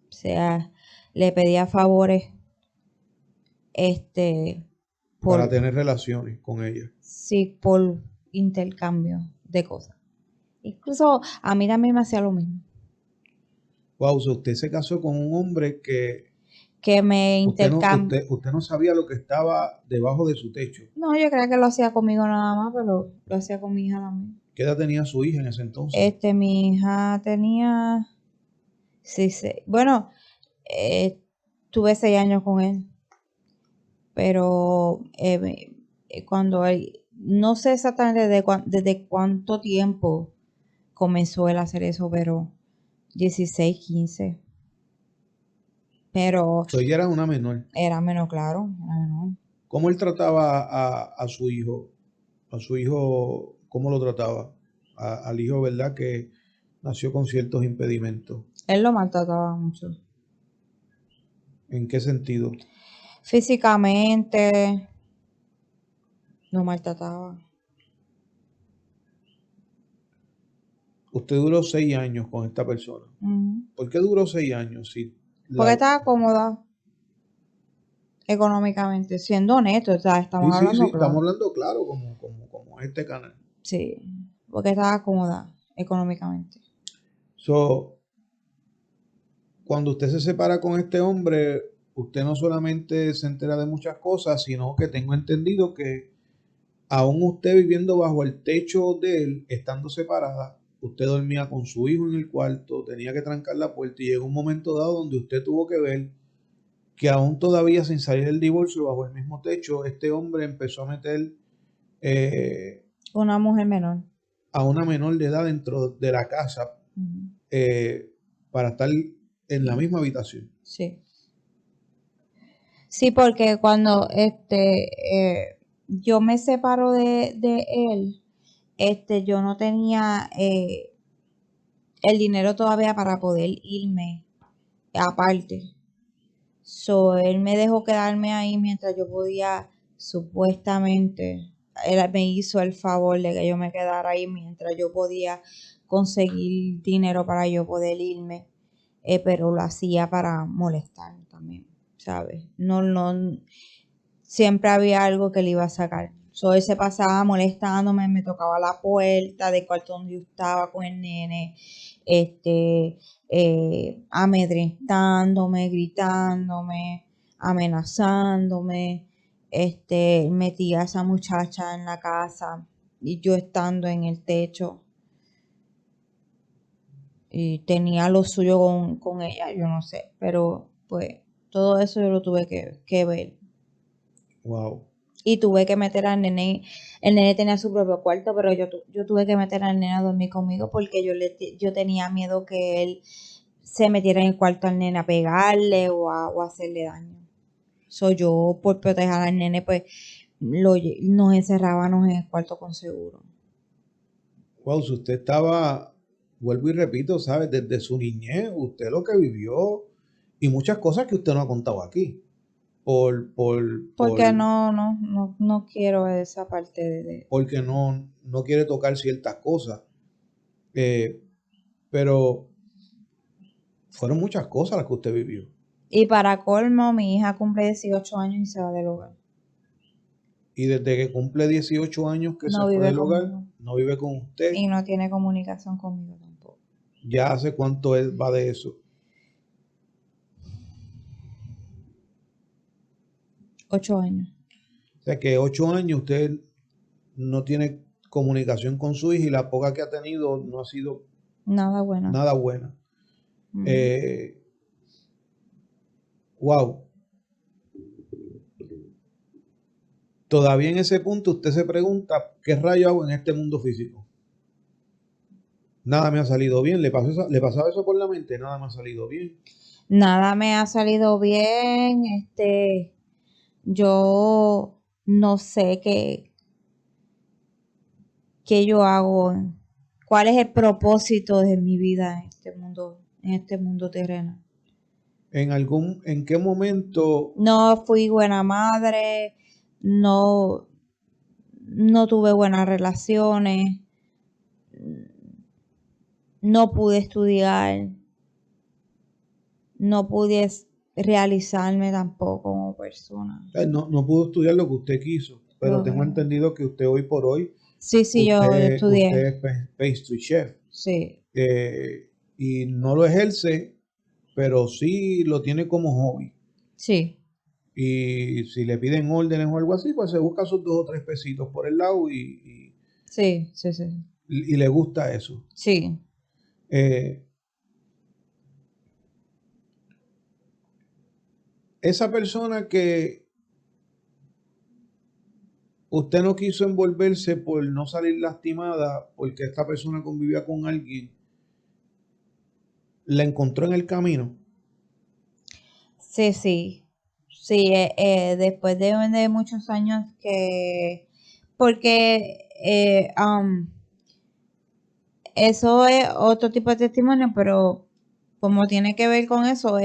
O sea, le pedía favores este Para por tener relaciones con ella. sí, por intercambio de cosas. Incluso a mí también me hacía lo mismo. Wow, so usted se casó con un hombre que Que me intercambio. usted no sabía lo que estaba debajo de su techo. No, yo creía que lo hacía conmigo nada más, pero lo hacía con mi hija también. ¿Qué edad tenía su hija en ese entonces? Mi hija tenía, sí, sí. Bueno, tuve 6 años con él, pero cuando él, no sé exactamente desde cuánto tiempo comenzó él a hacer eso, pero 16, 15. Pero So, ella era una menor. era menos claro, era menor. ¿Cómo él trataba a su hijo? A su hijo, ¿cómo lo trataba? Al hijo, ¿verdad? Que nació con ciertos impedimentos. Él lo maltrataba mucho. ¿En qué sentido? Físicamente, lo maltrataba. Usted duró 6 años con esta persona. Ujú. ¿Por qué duró 6 años? Si Porque la, estaba cómoda económicamente, siendo honesto, o sea, sí, estamos sí, sí, hablando estamos claro. hablando claro como este canal. Sí, porque estaba cómoda económicamente. So, cuando usted se separa con este hombre, usted no solamente se entera de muchas cosas, sino que tengo entendido que aún usted viviendo bajo el techo de él, estando separada, usted dormía con su hijo en el cuarto, tenía que trancar la puerta y llegó un momento dado donde usted tuvo que ver que aún todavía sin salir del divorcio bajo el mismo techo, este hombre empezó a meter eh, Una mujer menor. a una menor de edad dentro de la casa Ujú. eh, para estar en la misma habitación. Sí. Sí, porque cuando yo me separo de él, yo no tenía el dinero todavía para poder irme aparte. So, él me dejó quedarme ahí mientras yo podía, supuestamente, él me hizo el favor de que yo me quedara ahí mientras yo podía conseguir dinero para yo poder irme, pero lo hacía para molestar también, ¿sabes? No, no, siempre había algo que le iba a sacar. So, él se pasaba molestándome, me tocaba la puerta del cuarto donde yo estaba con el nene, amedrentándome, gritándome, amenazándome, metía a esa muchacha en la casa y yo estando en el techo y tenía lo suyo con ella, yo no sé, pero pues todo eso yo lo tuve que ver. Wow. Y tuve que meter al nene, el nene tenía su propio cuarto, pero yo tuve que meter al nene a dormir conmigo porque yo tenía miedo que él se metiera en el cuarto al nene a pegarle o a hacerle daño. Soy yo, por proteger al nene, pues nos encerrábamos en el cuarto con seguro. Wow, si usted estaba, vuelvo y repito, ¿sabe? Desde su niñez, usted lo que vivió y muchas cosas que usted no ha contado aquí. Por, Porque no quiero esa parte porque no quiere tocar ciertas cosas. Eh, pero fueron muchas cosas las que usted vivió. Y para colmo, mi hija cumple 18 años y se va del hogar. Y desde que cumple 18 años que se No fue vive del hogar, conmigo. no vive con usted. Y no tiene comunicación conmigo tampoco. Ya hace cuánto él va de eso. 8 años. O sea que 8 años usted no tiene comunicación con su hija y la poca que ha tenido no ha sido Nada bueno. nada buena. Mm. Wow. Todavía en ese punto usted se pregunta, ¿qué rayo hago en este mundo físico? Nada me ha salido bien. ¿Le pasaba eso por la mente? Nada me ha salido bien. Nada me ha salido bien. Yo no sé qué yo hago, cuál es el propósito de mi vida en este mundo terreno. ¿En qué momento? No fui buena madre, no, no tuve buenas relaciones, no pude estudiar, no pude realizarme tampoco como persona. No pudo estudiar lo que usted quiso, pero tengo Correcto. entendido que usted hoy por hoy, Sí, yo usted estudié. es pastry chef, Sí, y no lo ejerce, pero sí lo tiene como hobby. sí, Y si le piden órdenes o algo así, pues se busca sus 2 o 3 pesitos por el lado sí, sí, y le gusta eso. sí. Eh, esa persona que usted no quiso envolverse por no salir lastimada, porque esta persona convivía con alguien, la encontró en el camino. Sí, sí. Sí, después de muchos años porque eso es otro tipo de testimonio, pero como tiene que ver con eso,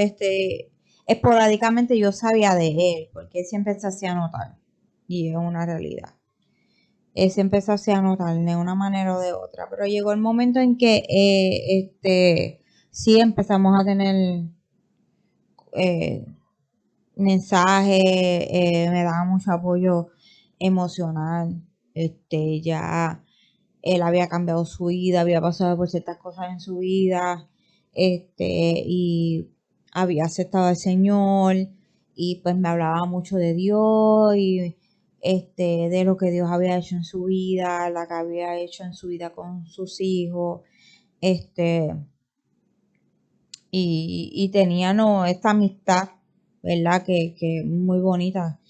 esporádicamente yo sabía de él, porque él siempre se hacía notar, y es una realidad. Él siempre se hacía notar de una manera o de otra, pero llegó el momento en que sí empezamos a tener eh, mensajes, me daba mucho apoyo emocional. Ya él había cambiado su vida, había pasado por ciertas cosas en su vida, y había aceptado al Señor, y pues me hablaba mucho de Dios y de lo que Dios había hecho en su vida, la que había hecho en su vida con sus hijos, este, y tenía esta amistad, ¿verdad? Que muy bonita,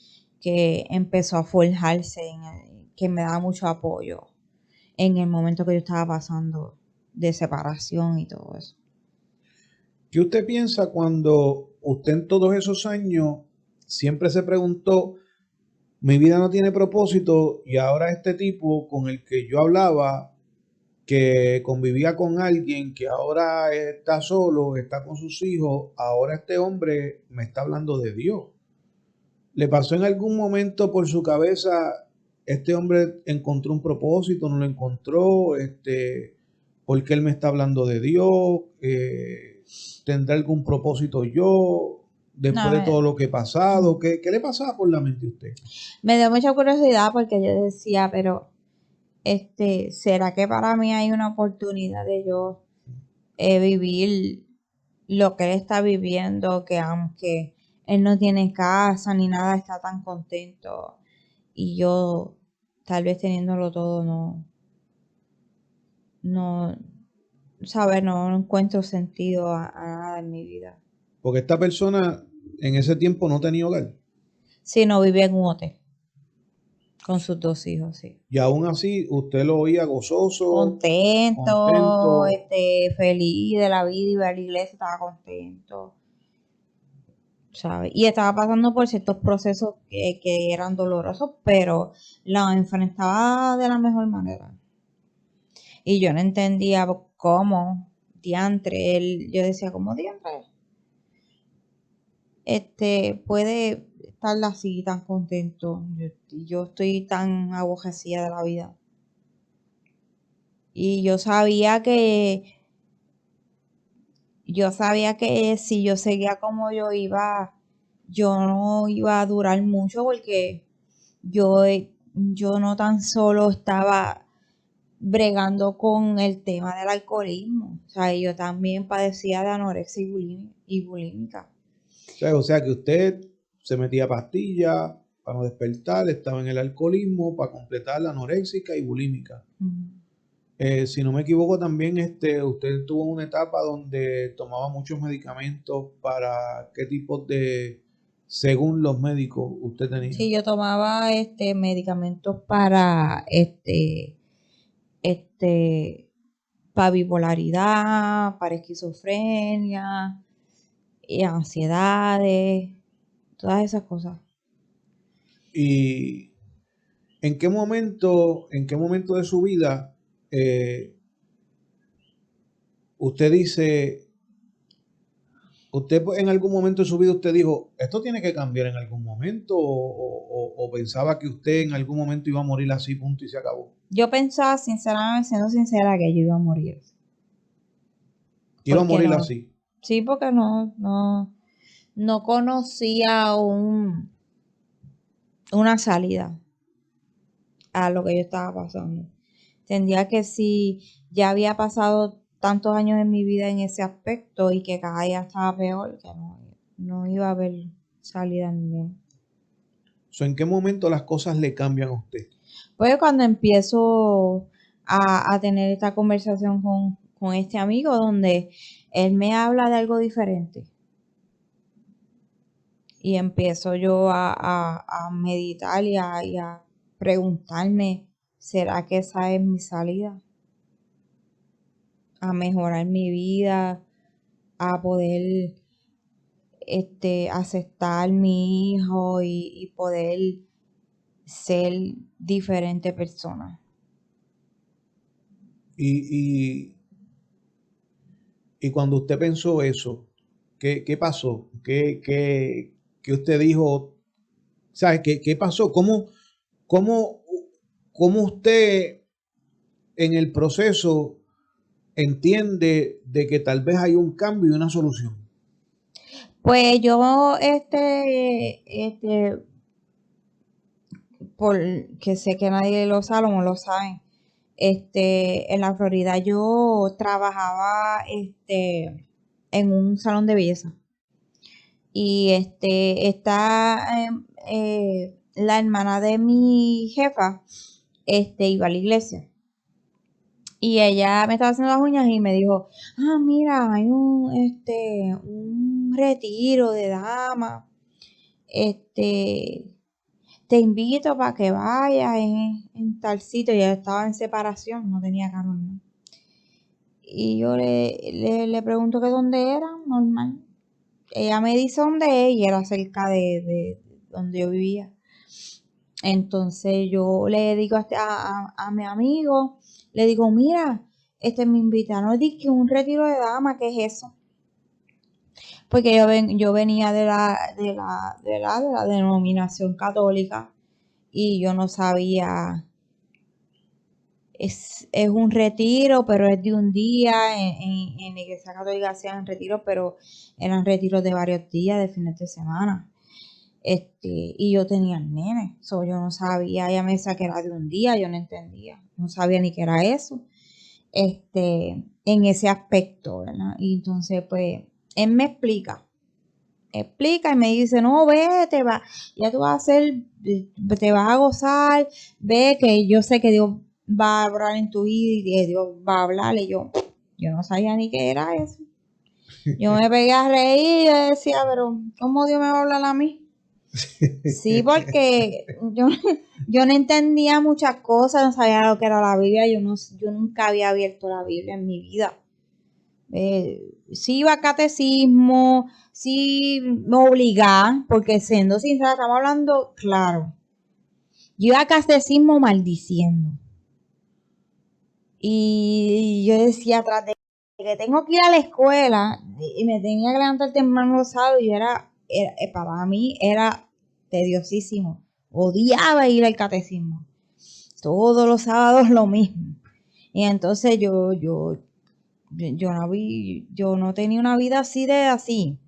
que empezó a forjarse, que me daba mucho apoyo en el momento que yo estaba pasando de separación y todo eso. ¿Qué usted piensa cuando usted en todos esos años siempre se preguntó, mi vida no tiene propósito y ahora este tipo con el que yo hablaba, que convivía con alguien, que ahora está solo, está con sus hijos, ahora este hombre me está hablando de Dios? ¿Le pasó en algún momento por su cabeza, este hombre encontró un propósito, no lo encontró? ¿Por qué él me está hablando de Dios? ¿Tendrá algún propósito yo después No, de todo lo que he pasado? ¿Qué le pasaba por la mente a usted? me dio mucha curiosidad porque yo decía, pero ¿será que para mí hay una oportunidad de yo vivir lo que él está viviendo, que aunque él no tiene casa ni nada, está tan contento y yo tal vez teniéndolo todo no, saber, no encuentro sentido a nada en mi vida? Porque esta persona en ese tiempo no tenía hogar. Si no vivía en un hotel con sus 2 hijos, sí. Y aún así usted lo oía gozoso, Contento, contento. feliz de la vida, iba a la iglesia, estaba contento, ¿sabes? Y estaba pasando por ciertos procesos que eran dolorosos, pero los enfrentaba de la mejor manera. Y yo no entendía cómo, diantre, yo decía, ¿cómo diantre? Puede estar así tan contento. Yo estoy tan aborrecida de la vida. Y yo sabía que si yo seguía como yo no iba a durar mucho porque yo no tan solo estaba bregando con el tema del alcoholismo, o sea, yo también padecía de anorexia y bulímica. O sea que usted se metía pastillas para no despertar, estaba en el alcoholismo para completar la anoréxica y bulímica. Si no me equivoco, también usted tuvo una etapa donde tomaba muchos medicamentos para qué tipos de, según los médicos, usted tenía. Sí, yo tomaba medicamentos para para bipolaridad, para esquizofrenia, y ansiedades, todas esas cosas. ¿Y en qué momento de su vida usted dice, usted en algún momento de su vida usted dijo, esto tiene que cambiar en algún momento o pensaba que usted en algún momento iba a morir así, punto y se acabó? Yo pensaba, sinceramente, siendo sincera, que yo iba a morir. Iba a Porque morir no, así. sí, porque no conocía una salida a lo que yo estaba pasando. Entendía que si ya había pasado tantos años en mi vida en ese aspecto y que cada día estaba peor, que no iba a haber salida ninguna. ¿En qué momento las cosas le cambian a usted? Pues cuando empiezo a tener esta conversación con este amigo donde él me habla de algo diferente y empiezo yo a meditar y a preguntarme, ¿será que esa es mi salida? A mejorar mi vida, a poder aceptar mi hijo y poder ser diferente persona. Y, y cuando usted pensó eso, ¿qué pasó? ¿Qué usted dijo? ¿Sabe qué pasó? Cómo, ¿Cómo usted en el proceso entiende de que tal vez hay un cambio y una solución? Pues yo, porque sé que nadie lo sabe, no lo saben. En la Florida yo trabajaba en un salón de belleza. Y está la hermana de mi jefa, iba a la iglesia. Y ella me estaba haciendo las uñas y me dijo, mira, hay un retiro de damas. Te invito para que vayas en tal sitio. Ya estaba en separación, no tenía carro, ¿no? Y yo le pregunto que dónde era, normal. Ella me dice dónde es y era cerca de donde yo vivía. Entonces yo le digo a mi amigo, le digo, mira, me invitaron, dije un retiro de dama, ¿qué es eso? Porque yo venía de la denominación católica y yo no sabía, es un retiro, pero es de un día, en la iglesia católica hacían retiros, pero eran retiros de varios días, de fines de semana. Y yo tenía el nene, yo no sabía, ella me decía que era de un día, yo no entendía, no sabía ni qué era eso, en ese aspecto, ¿verdad? Y entonces, pues, él me explica y me dice, no, vete, va, ya tú vas a hacer, te vas a gozar, ve que yo sé que Dios va a hablar en tu vida y que Dios va a hablar, y yo no sabía ni qué era eso. Yo me pegué a reír y decía, pero ¿cómo Dios me va a hablar a mí? Sí, porque yo no entendía muchas cosas, no sabía lo que era la Biblia, yo nunca había abierto la Biblia en mi vida. Sí iba a catecismo, sí me obligaba, porque siendo sincera, estamos hablando, claro. Yo iba a catecismo maldiciendo. Y yo decía, tras de que tengo que ir a la escuela y me tenía que levantar temprano los sábados, y para mí era tediosísimo. Odiaba ir al catecismo. Todos los sábados lo mismo. Y entonces yo no tenía una vida así de así.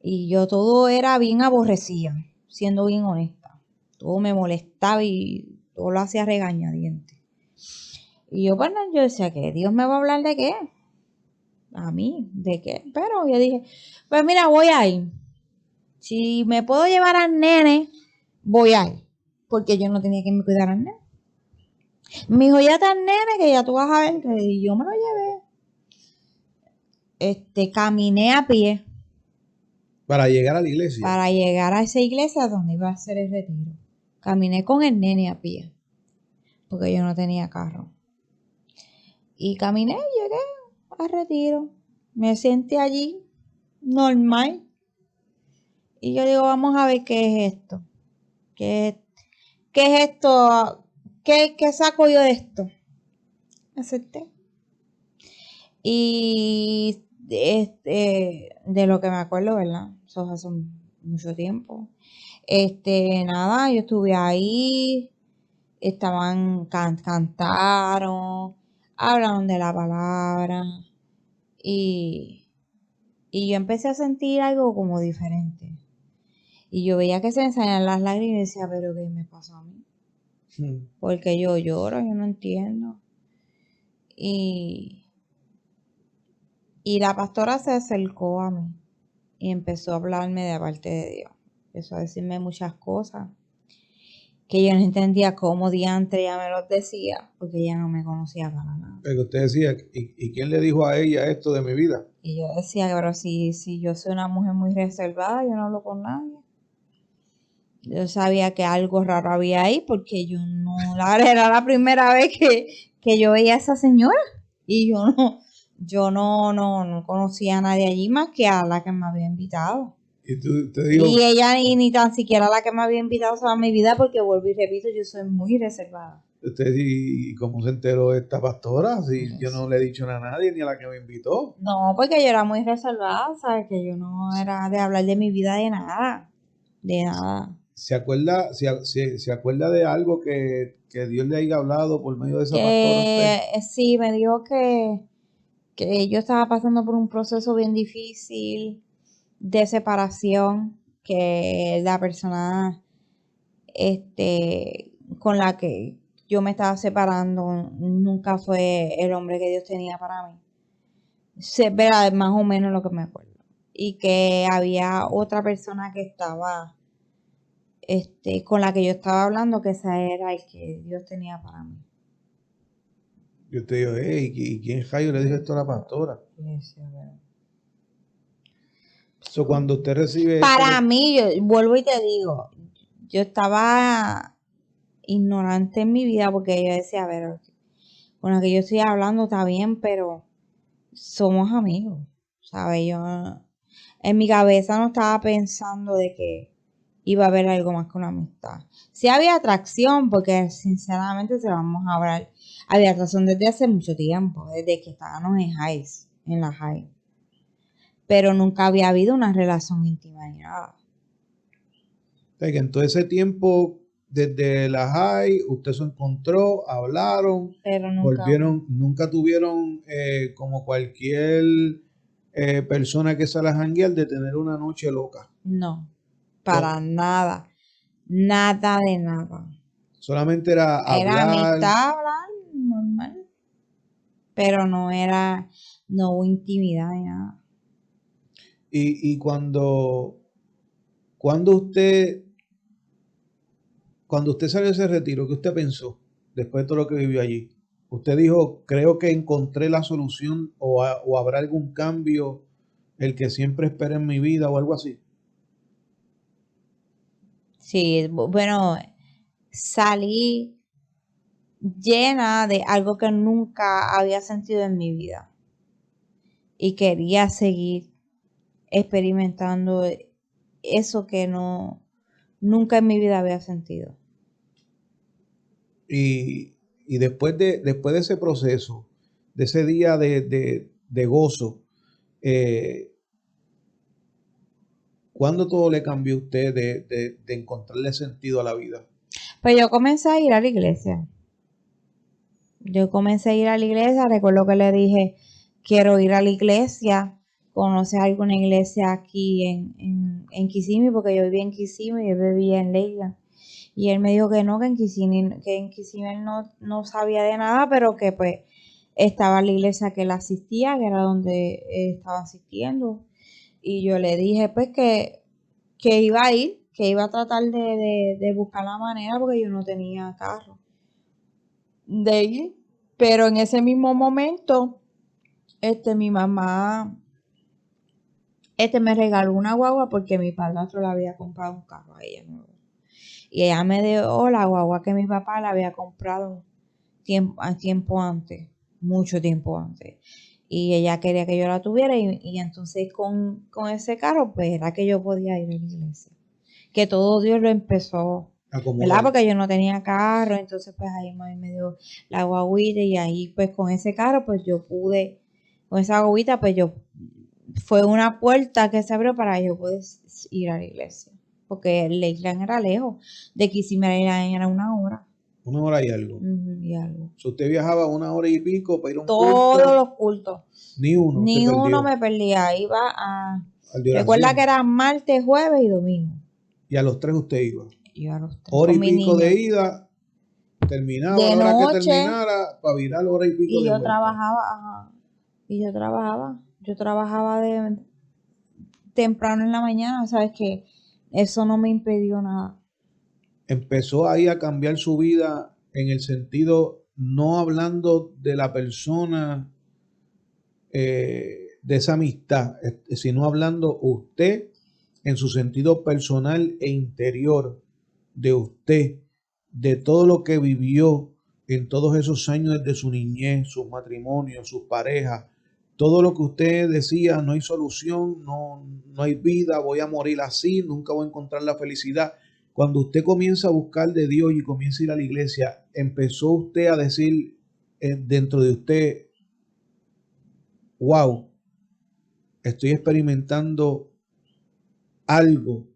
Y yo todo era bien aborrecida, siendo bien honesta. Todo me molestaba y todo lo hacía regañadientes. Y yo, bueno, yo decía que Dios me va a hablar de qué. A mí, ¿de qué? Pero yo dije, pues mira, voy a ir. Si me puedo llevar al nene, voy a ir. Porque yo no tenía que me cuidar al nene. Me dijo, ya está el nene, que ya tú vas a ver. Que yo me lo llevé. Caminé a pie Para llegar a la iglesia. para llegar a esa iglesia donde iba a hacer el retiro. Caminé con el nene a pie. Porque yo no tenía carro. Y caminé, llegué al retiro. Me senté allí, normal. Y yo digo, vamos a ver qué es esto. ¿Qué es esto? ¿Qué saco yo de esto? Acepté. Y de lo que me acuerdo, ¿verdad? Eso hace mucho tiempo. Nada, yo estuve ahí, cantaron, hablaron de la palabra y yo empecé a sentir algo como diferente. Y yo veía que se me salían las lágrimas y decía, pero ¿qué me pasó a mí? Porque yo lloro, yo no entiendo. Y la pastora se acercó a mí y empezó a hablarme de parte de Dios. Empezó a decirme muchas cosas que yo no entendía cómo diantre ella me los decía, porque ella no me conocía para nada. Pero usted decía, ¿y quién le dijo a ella esto de mi vida? Y yo decía, pero si yo soy una mujer muy reservada, yo no hablo con nadie. Yo sabía que algo raro había ahí porque yo no, era la primera vez que yo veía a esa señora y yo no conocía a nadie allí más que a la que me había invitado. Y te dijo, Y ella ni tan siquiera la que me había invitado a mi vida porque vuelvo y repito, yo soy muy reservada. usted, ¿y cómo se enteró esta pastora? Si yo no le he dicho nada a nadie ni a la que me invitó. No, porque yo era muy reservada, ¿sabes? Que yo no era de hablar de mi vida de nada. De nada. ¿Se acuerda, se acuerda de algo que Dios le haya hablado por medio de esa pastora a usted? Sí, me dijo que yo estaba pasando por un proceso bien difícil de separación, que la persona con la que yo me estaba separando nunca fue el hombre que Dios tenía para mí. Verá, más o menos lo que me acuerdo. Y que había otra persona que estaba con la que yo estaba hablando, que esa era el que Dios tenía para mí. Yo te digo, hey, ¿y quién rayo le dijo esto a la pastora? So, cuando usted recibe Para mí, yo vuelvo y te digo, yo estaba ignorante en mi vida porque yo decía, a ver, con la que yo estoy hablando está bien, pero somos amigos, ¿sabes? Yo en mi cabeza no estaba pensando de que iba a haber algo más que una amistad. Sí había atracción, porque sinceramente se vamos a hablar, había atracción desde hace mucho tiempo, desde que estábamos en la high. Pero nunca había habido una relación íntima ni nada. que en todo ese tiempo, desde la high, usted se encontró, hablaron, Pero nunca volvieron, nunca tuvieron como cualquier persona que sale a janguear de tener una noche loca. no, para nada. Nada de nada. Solamente era Era hablar. amistad, hablar, normal. Pero no hubo intimidad ni nada. Y cuando usted salió de ese retiro, ¿qué usted pensó después de todo lo que vivió allí? Usted dijo, creo que encontré la solución o habrá algún cambio, el que siempre espero en mi vida o algo así. Sí, bueno, salí llena de algo que nunca había sentido en mi vida. Y quería seguir experimentando eso que nunca en mi vida había sentido. Y después de ese proceso, de ese día de gozo, ¿cuándo todo le cambió a usted de encontrarle sentido a la vida? Pues yo comencé a ir a la iglesia. Recuerdo que le dije, quiero ir a la iglesia. ¿Conoces alguna iglesia aquí en Kissimmee? Porque yo vivía en Kissimmee y yo vivía en Leyland. Y él me dijo que no, que en Kissimmee él no sabía de nada, pero que pues estaba la iglesia que él asistía, que era donde estaba asistiendo. Y yo le dije pues que que iba a ir, que iba a tratar de buscar la manera porque yo no tenía carro de ir, pero en ese mismo momento, mi mamá, me regaló una guagua porque mi padrastro le había comprado un carro a ella nuevo. Y ella me dio la guagua que mi papá le había comprado tiempo antes, mucho tiempo antes. Y ella quería que yo la tuviera y entonces con ese carro, pues era que yo podía ir a la iglesia. Que todo Dios lo empezó, ¿verdad? Acomodar. Porque yo no tenía carro, entonces pues ahí mami me dio la guaguita y ahí pues con ese carro pues yo pude, con esa guaguita pues yo, fue una puerta que se abrió para yo poder ir a la iglesia. Porque la iglesia era lejos, de Kissimmee era 1 hora. 1 hora y algo. Y algo. Si usted viajaba 1 hora y pico para ir a un Todos culto, los cultos. ni uno se Ni perdió. uno me perdía. Iba a. Al de Recuerda oración. que era martes, jueves y domingo. Y a los 3 usted iba. Yo a los 3 Hora y con mi pico niña. de ida, terminaba De la hora que noche. terminara para virar hora y pico Y de yo vuelta. trabajaba, ajá. Y yo trabajaba. Yo trabajaba de temprano en la mañana. Sabes que eso no me impidió nada. Empezó ahí a cambiar su vida en el sentido, no hablando de la persona, de esa amistad, sino hablando usted en su sentido personal e interior de usted, de todo lo que vivió en todos esos años de su niñez, sus matrimonios, sus parejas, todo lo que usted decía, no hay solución, no hay vida, voy a morir así, nunca voy a encontrar la felicidad. Cuando usted comienza a buscar de Dios y comienza a ir a la iglesia, empezó usted a decir dentro de usted, wow, estoy experimentando algo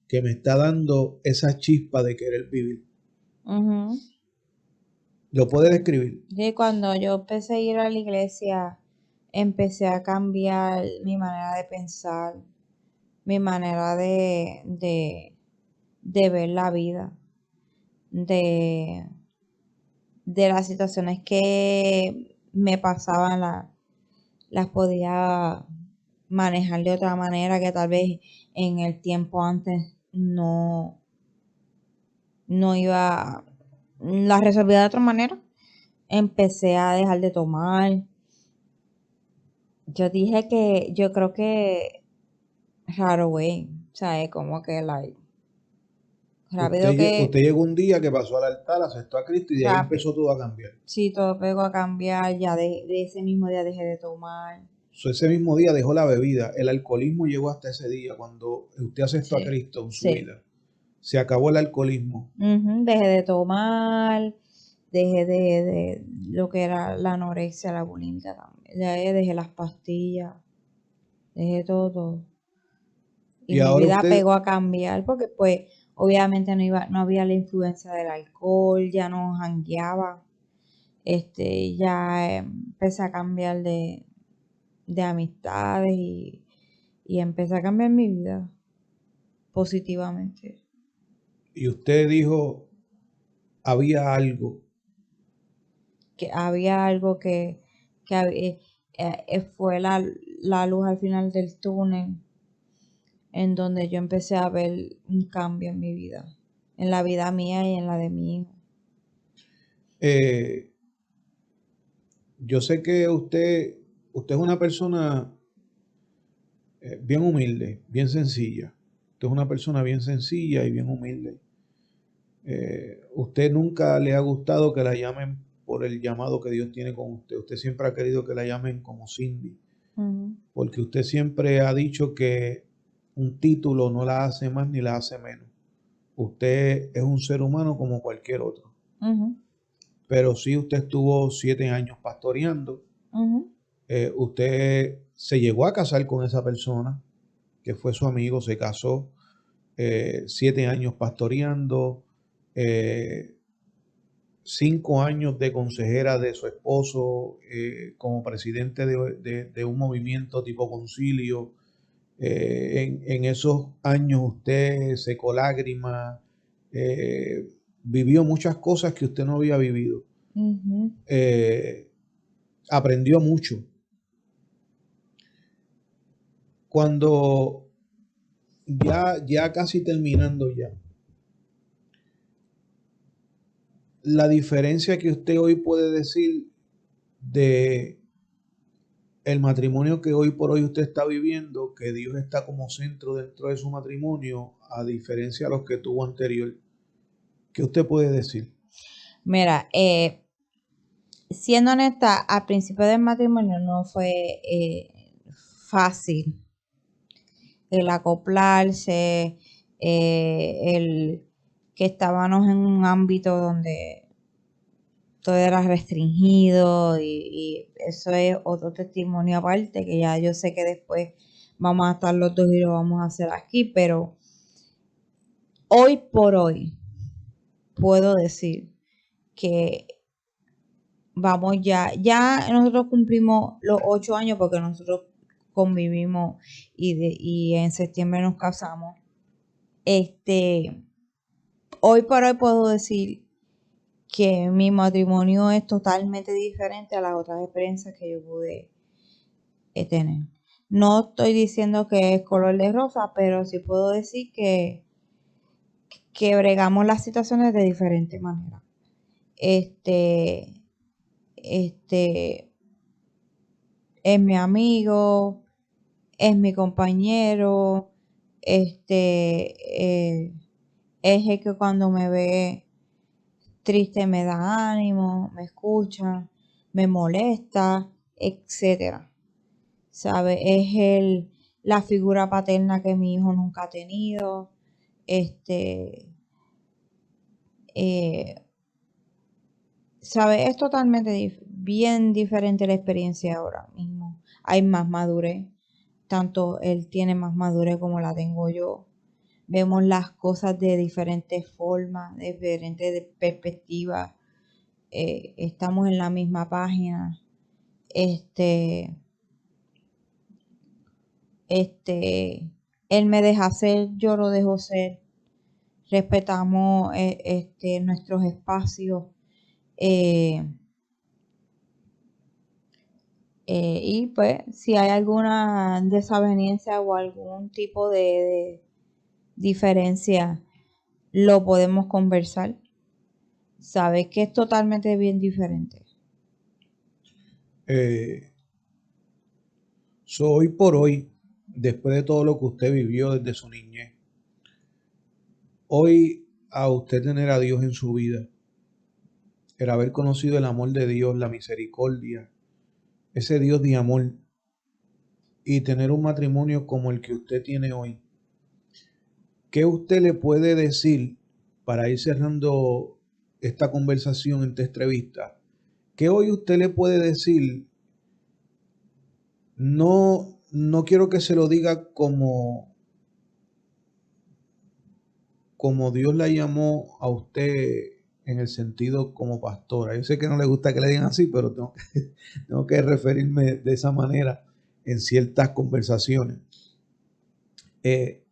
que me está dando esa chispa de querer vivir. Uh-huh. ¿Lo puede describir? Y cuando yo empecé a ir a la iglesia, empecé a cambiar mi manera de pensar, mi manera de ver la vida, de, de las situaciones que me pasaban, las podía manejar de otra manera que tal vez en el tiempo antes no iba, las resolvía de otra manera. Empecé a dejar de tomar. Yo dije que yo creo que raro, güey. O sea, es como que like, rápido Usted llegó un día que pasó al altar, aceptó a Cristo y de ahí rápido. empezó todo a cambiar. Sí, todo pegó a cambiar. Ya de ese mismo día dejé de tomar. Ese mismo día dejó la bebida. El alcoholismo llegó hasta ese día cuando usted aceptó a Sí, Cristo en su sí. vida. Se acabó el alcoholismo. Dejé de tomar. Dejé de lo que era la anorexia, la bulimia también. Ya dejé las pastillas. Dejé todo. Y Y mi ahora vida usted, pegó a cambiar porque pues obviamente no había la influencia del alcohol, ya no jangueaba, ya empecé a cambiar de amistades y empecé a cambiar mi vida positivamente. y usted dijo, había algo. Que había algo que fue la luz al final del túnel en donde yo empecé a ver un cambio en mi vida, en la vida mía y en la de mi hijo. Eh, yo sé que usted es una persona bien humilde, bien sencilla. Usted es una persona bien sencilla y bien humilde. Usted nunca le ha gustado que la llamen por el llamado que Dios tiene con usted. Usted siempre ha querido que la llamen como Cindy, Uh-huh. porque usted siempre ha dicho que un título no la hace más ni la hace menos. Usted es un ser humano como cualquier otro. Uh-huh. Pero sí, usted estuvo 7 años pastoreando. Uh-huh. Usted se llegó a casar con esa persona, que fue su amigo, se casó, 7 años pastoreando, 5 años de consejera de su esposo, como presidente de un movimiento tipo concilio. En esos años usted secó lágrimas, vivió muchas cosas que usted no había vivido. Uh-huh. Aprendió mucho. Cuando ya casi terminando ya. La diferencia que usted hoy puede decir de el matrimonio que hoy por hoy usted está viviendo, que Dios está como centro dentro de su matrimonio, a diferencia de los que tuvo anterior, ¿qué usted puede decir? Mira, siendo honesta, al principio del matrimonio no fue fácil el acoplarse, el que estábamos en un ámbito donde todo era restringido y eso es otro testimonio aparte que ya yo sé que después vamos a estar los dos y lo vamos a hacer aquí, pero hoy por hoy puedo decir que vamos ya nosotros cumplimos los 8 años porque nosotros convivimos y en septiembre nos casamos. Hoy por hoy puedo decir que mi matrimonio es totalmente diferente a las otras experiencias que yo pude tener. No estoy diciendo que es color de rosa, pero sí puedo decir que bregamos las situaciones de diferente manera. Este es mi amigo, es mi compañero, es el que cuando me ve triste me da ánimo, me escucha, me molesta, etcétera. ¿Sabe? Es la figura paterna que mi hijo nunca ha tenido. Eh, ¿Sabe? Es totalmente bien diferente la experiencia ahora mismo. Hay más madurez. Tanto él tiene más madurez como la tengo yo. Vemos las cosas de diferentes formas, de diferentes perspectivas. Estamos en la misma página. Este, él me deja ser, yo lo dejo ser. Respetamos nuestros espacios. Eh, y pues si hay alguna desaveniencia o algún tipo de diferencia, lo podemos conversar. Sabes que es totalmente bien diferente. Hoy por hoy, después de todo lo que usted vivió desde su niñez, hoy a usted tener a Dios en su vida, el haber conocido el amor de Dios, la misericordia, ese Dios de amor, y tener un matrimonio como el que usted tiene hoy, ¿qué usted le puede decir para ir cerrando esta conversación, esta entrevista? ¿Qué hoy usted le puede decir? No quiero que se lo diga como Dios la llamó a usted en el sentido como pastora. Yo sé que no le gusta que le digan así, pero tengo que referirme de esa manera en ciertas conversaciones.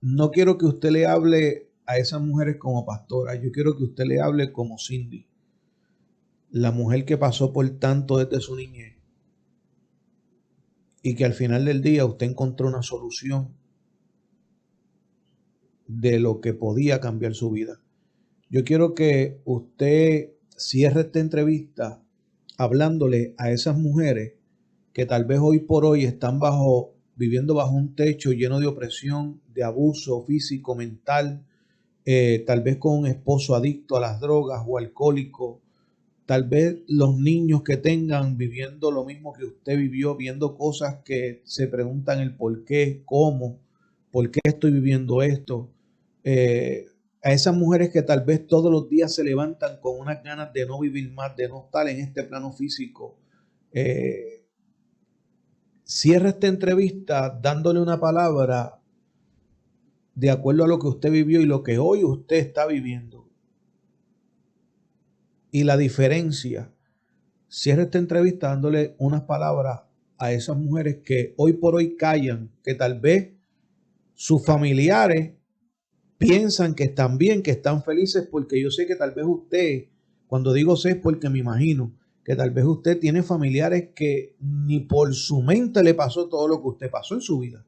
No quiero que usted le hable a esas mujeres como pastora, yo quiero que usted le hable como Cindy, la mujer que pasó por tanto desde su niñez y que al final del día usted encontró una solución de lo que podía cambiar su vida. Yo quiero que usted cierre esta entrevista hablándole a esas mujeres que tal vez hoy por hoy están viviendo bajo un techo lleno de opresión, de abuso físico, mental, tal vez con un esposo adicto a las drogas o alcohólico, tal vez los niños que tengan viviendo lo mismo que usted vivió, viendo cosas que se preguntan el por qué, cómo, por qué estoy viviendo esto. A esas mujeres que tal vez todos los días se levantan con unas ganas de no vivir más, de no estar en este plano físico. Cierra esta entrevista dándole una palabra de acuerdo a lo que usted vivió y lo que hoy usted está viviendo. Y la diferencia, cierra esta entrevista dándole unas palabras a esas mujeres que hoy por hoy callan, que tal vez sus familiares piensan que están bien, que están felices, porque yo sé que tal vez usted, cuando digo sé es porque me imagino, que tal vez usted tiene familiares que ni por su mente le pasó todo lo que usted pasó en su vida.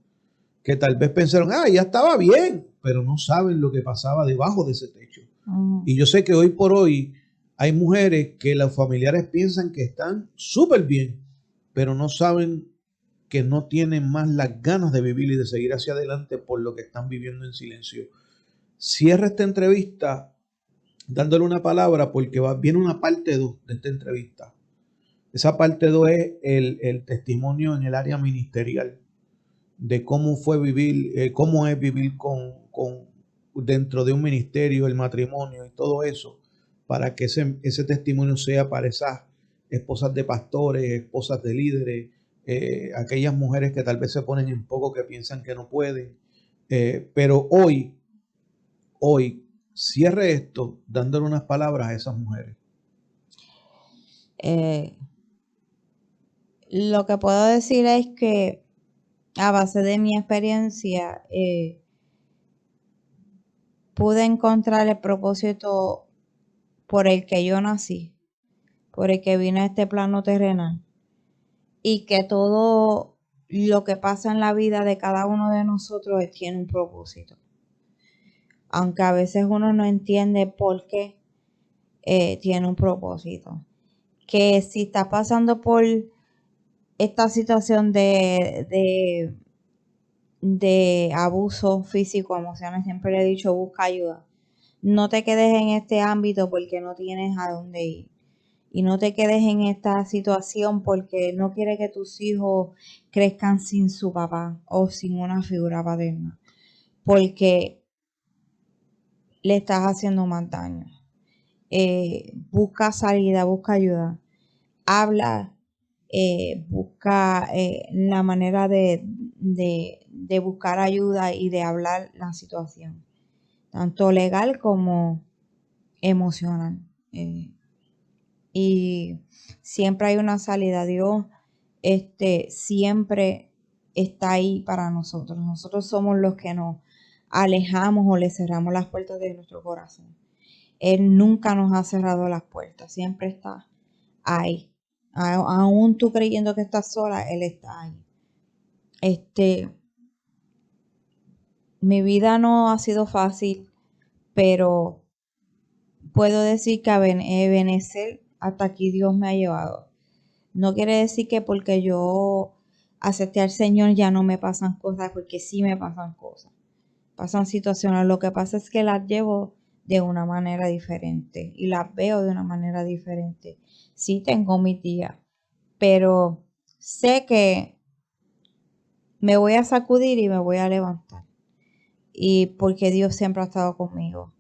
que tal vez pensaron, ya estaba bien, pero no saben lo que pasaba debajo de ese techo. Y yo sé que hoy por hoy hay mujeres que los familiares piensan que están súper bien, pero no saben que no tienen más las ganas de vivir y de seguir hacia adelante por lo que están viviendo en silencio. Cierra esta entrevista dándole una palabra porque viene una parte 2 de esta entrevista. Esa parte 2 es el testimonio en el área ministerial de cómo fue vivir, cómo es vivir con dentro de un ministerio, el matrimonio y todo eso, para que ese testimonio sea para esas esposas de pastores, esposas de líderes, aquellas mujeres que tal vez se ponen en poco, que piensan que no pueden. Pero hoy, cierre esto dándole unas palabras a esas mujeres. Lo que puedo decir es que a base de mi experiencia pude encontrar el propósito por el que yo nací, por el que vine a este plano terrenal, y que todo lo que pasa en la vida de cada uno de nosotros tiene un propósito. Aunque a veces uno no entiende por qué tiene un propósito. Que si estás pasando por esta situación de abuso físico, emocional, siempre le he dicho, busca ayuda. No te quedes en este ámbito porque no tienes a dónde ir. Y no te quedes en esta situación porque no quieres que tus hijos crezcan sin su papá o sin una figura paterna. Porque le estás haciendo más daño. Busca salida, busca ayuda. Habla, busca la manera de buscar ayuda y de hablar la situación, tanto legal como emocional. Y siempre hay una salida. Dios siempre está ahí para nosotros. Nosotros somos los que nos alejamos o le cerramos las puertas de nuestro corazón. Él nunca nos ha cerrado las puertas, siempre está ahí. Aún tú creyendo que estás sola, Él está ahí. Mi vida no ha sido fácil, pero puedo decir que a Ebenezer hasta aquí Dios me ha llevado. No quiere decir que porque yo acepté al Señor ya no me pasan cosas, porque sí me pasan cosas. Pasan situaciones. Lo que pasa es que las llevo de una manera diferente y las veo de una manera diferente. Sí tengo mis días, pero sé que me voy a sacudir y me voy a levantar. Y porque Dios siempre ha estado conmigo.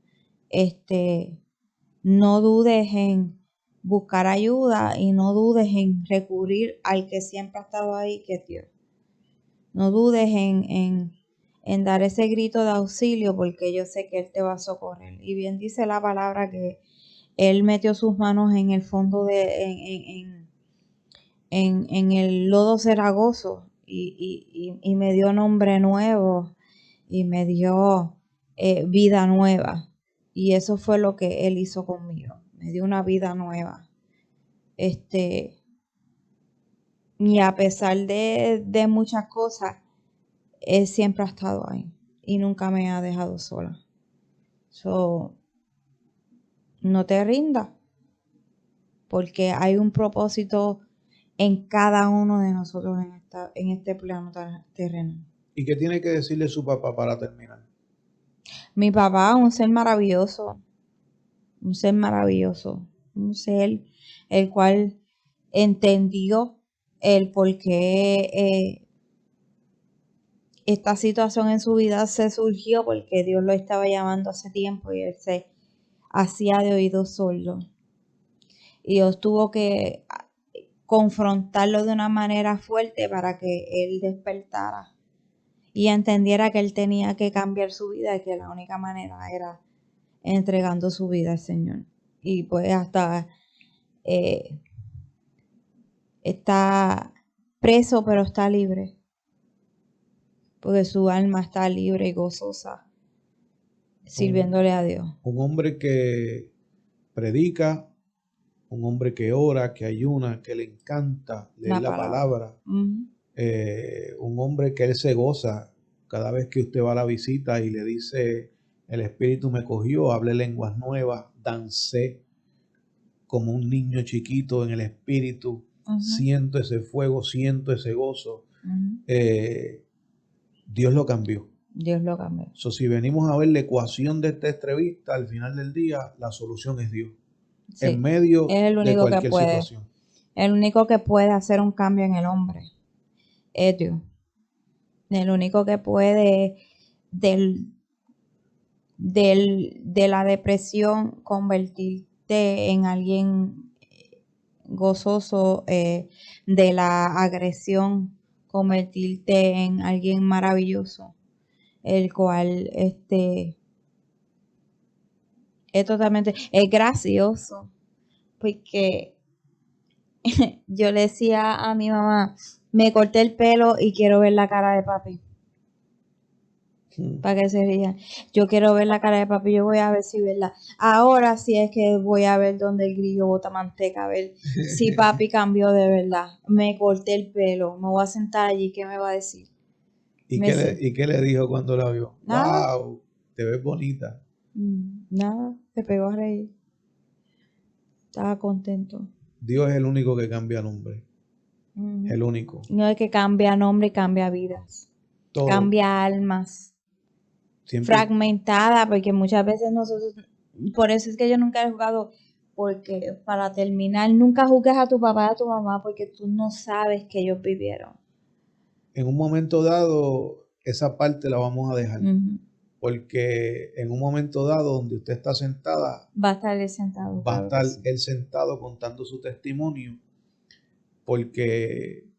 No dudes en buscar ayuda y no dudes en recurrir al que siempre ha estado ahí, que es Dios. No dudes en dar ese grito de auxilio porque yo sé que Él te va a socorrer. Y bien dice la palabra que Él metió sus manos en el fondo en el lodo cenagoso y me dio nombre nuevo y me dio vida nueva. Y eso fue lo que Él hizo conmigo. Me dio una vida nueva. Y a pesar de muchas cosas, Él siempre ha estado ahí y nunca me ha dejado sola. No te rindas, porque hay un propósito en cada uno de nosotros en este plano terrenal. ¿Y qué tiene que decirle su papá para terminar? Mi papá, un ser maravilloso, un ser el cual entendió el por qué esta situación en su vida se surgió, porque Dios lo estaba llamando hace tiempo y él se hacía de oído sordo. Y Dios tuvo que confrontarlo de una manera fuerte para que él despertara y entendiera que él tenía que cambiar su vida y que la única manera era entregando su vida al Señor. Y pues hasta está preso, pero está libre, porque su alma está libre y gozosa sirviéndole a Dios. Un hombre que predica, un hombre que ora, que ayuna, que le encanta leer la palabra. Un hombre que él se goza cada vez que usted va a la visita y le dice, el Espíritu me cogió, hablé lenguas nuevas, dancé como un niño chiquito en el Espíritu, siento ese fuego, siento ese gozo, Dios lo cambió. Dios lo cambió. So, si venimos a ver la ecuación de esta entrevista, al final del día, la solución es Dios. Sí, en medio es el de único que cualquier puede. situación. El único que puede hacer un cambio en el hombre es Dios. El único que puede de la depresión convertirte en alguien gozoso, de la agresión convertirte en alguien maravilloso, el cual es totalmente, es gracioso, porque yo le decía a mi mamá, me corté el pelo y quiero ver la cara de papi. Para que se rían. Yo quiero ver la cara de papi, yo voy a ver si verla. Ahora sí es que voy a ver donde el grillo bota manteca, a ver si papi cambió de verdad. Me corté el pelo, me voy a sentar allí, ¿qué me va a decir? ¿Y qué le dijo cuando la vio? Nada. ¡Wow! Te ves bonita. Nada, se pegó a reír. Estaba contento. Dios es el único que cambia nombre. El único. No es que cambia nombre, cambia vidas. Todo. Cambia almas. Siempre. Fragmentada, porque muchas veces nosotros, por eso es que yo nunca he jugado, porque para terminar, nunca juzgues a tu papá y a tu mamá, porque tú no sabes que ellos vivieron. En un momento dado, esa parte la vamos a dejar, porque en un momento dado donde usted está sentada, va a estar él sentado. Va a estar él sentado contando su testimonio, porque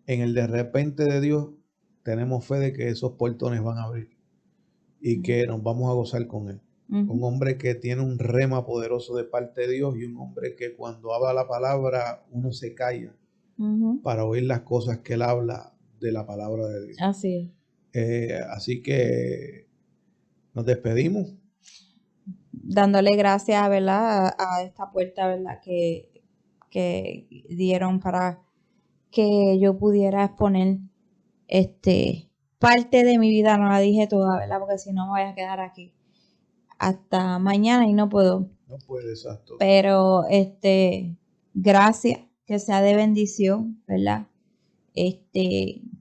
en el de repente de Dios tenemos fe de que esos portones van a abrir y que nos vamos a gozar con él. Un hombre que tiene un rema poderoso de parte de Dios y un hombre que cuando habla la palabra uno se calla para oír las cosas que él habla de la palabra de Dios. Así es. Así que nos despedimos. Dándole gracias, ¿verdad? A esta puerta, ¿verdad? Que dieron para que yo pudiera exponer parte de mi vida. No la dije toda, ¿verdad? Porque si no me voy a quedar aquí hasta mañana y no puedo. No puede, exacto. Pero gracias, que sea de bendición, ¿verdad?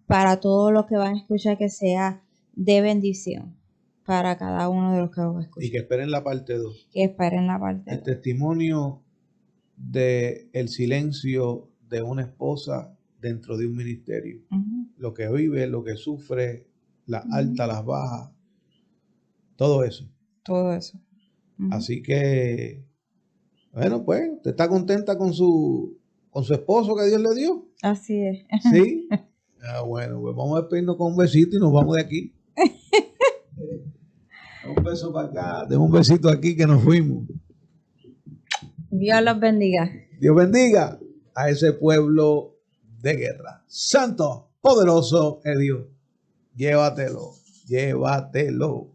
Para todos los que van a escuchar, que sea de bendición para cada uno de los que van a escuchar. Y que esperen la parte 2. Que esperen la parte 2. El testimonio de el silencio de una esposa dentro de un ministerio. Lo que vive, lo que sufre, las altas, las bajas, todo eso. Todo eso. Así que, bueno, pues, ¿usted está contenta con su esposo que Dios le dio? Así es. Sí. Bueno, pues vamos a despedirnos con un besito y nos vamos de aquí. Un beso para acá, de un besito aquí que nos fuimos. Dios los bendiga. Dios bendiga a ese pueblo de guerra. Santo, poderoso es Dios. Llévatelo, llévatelo.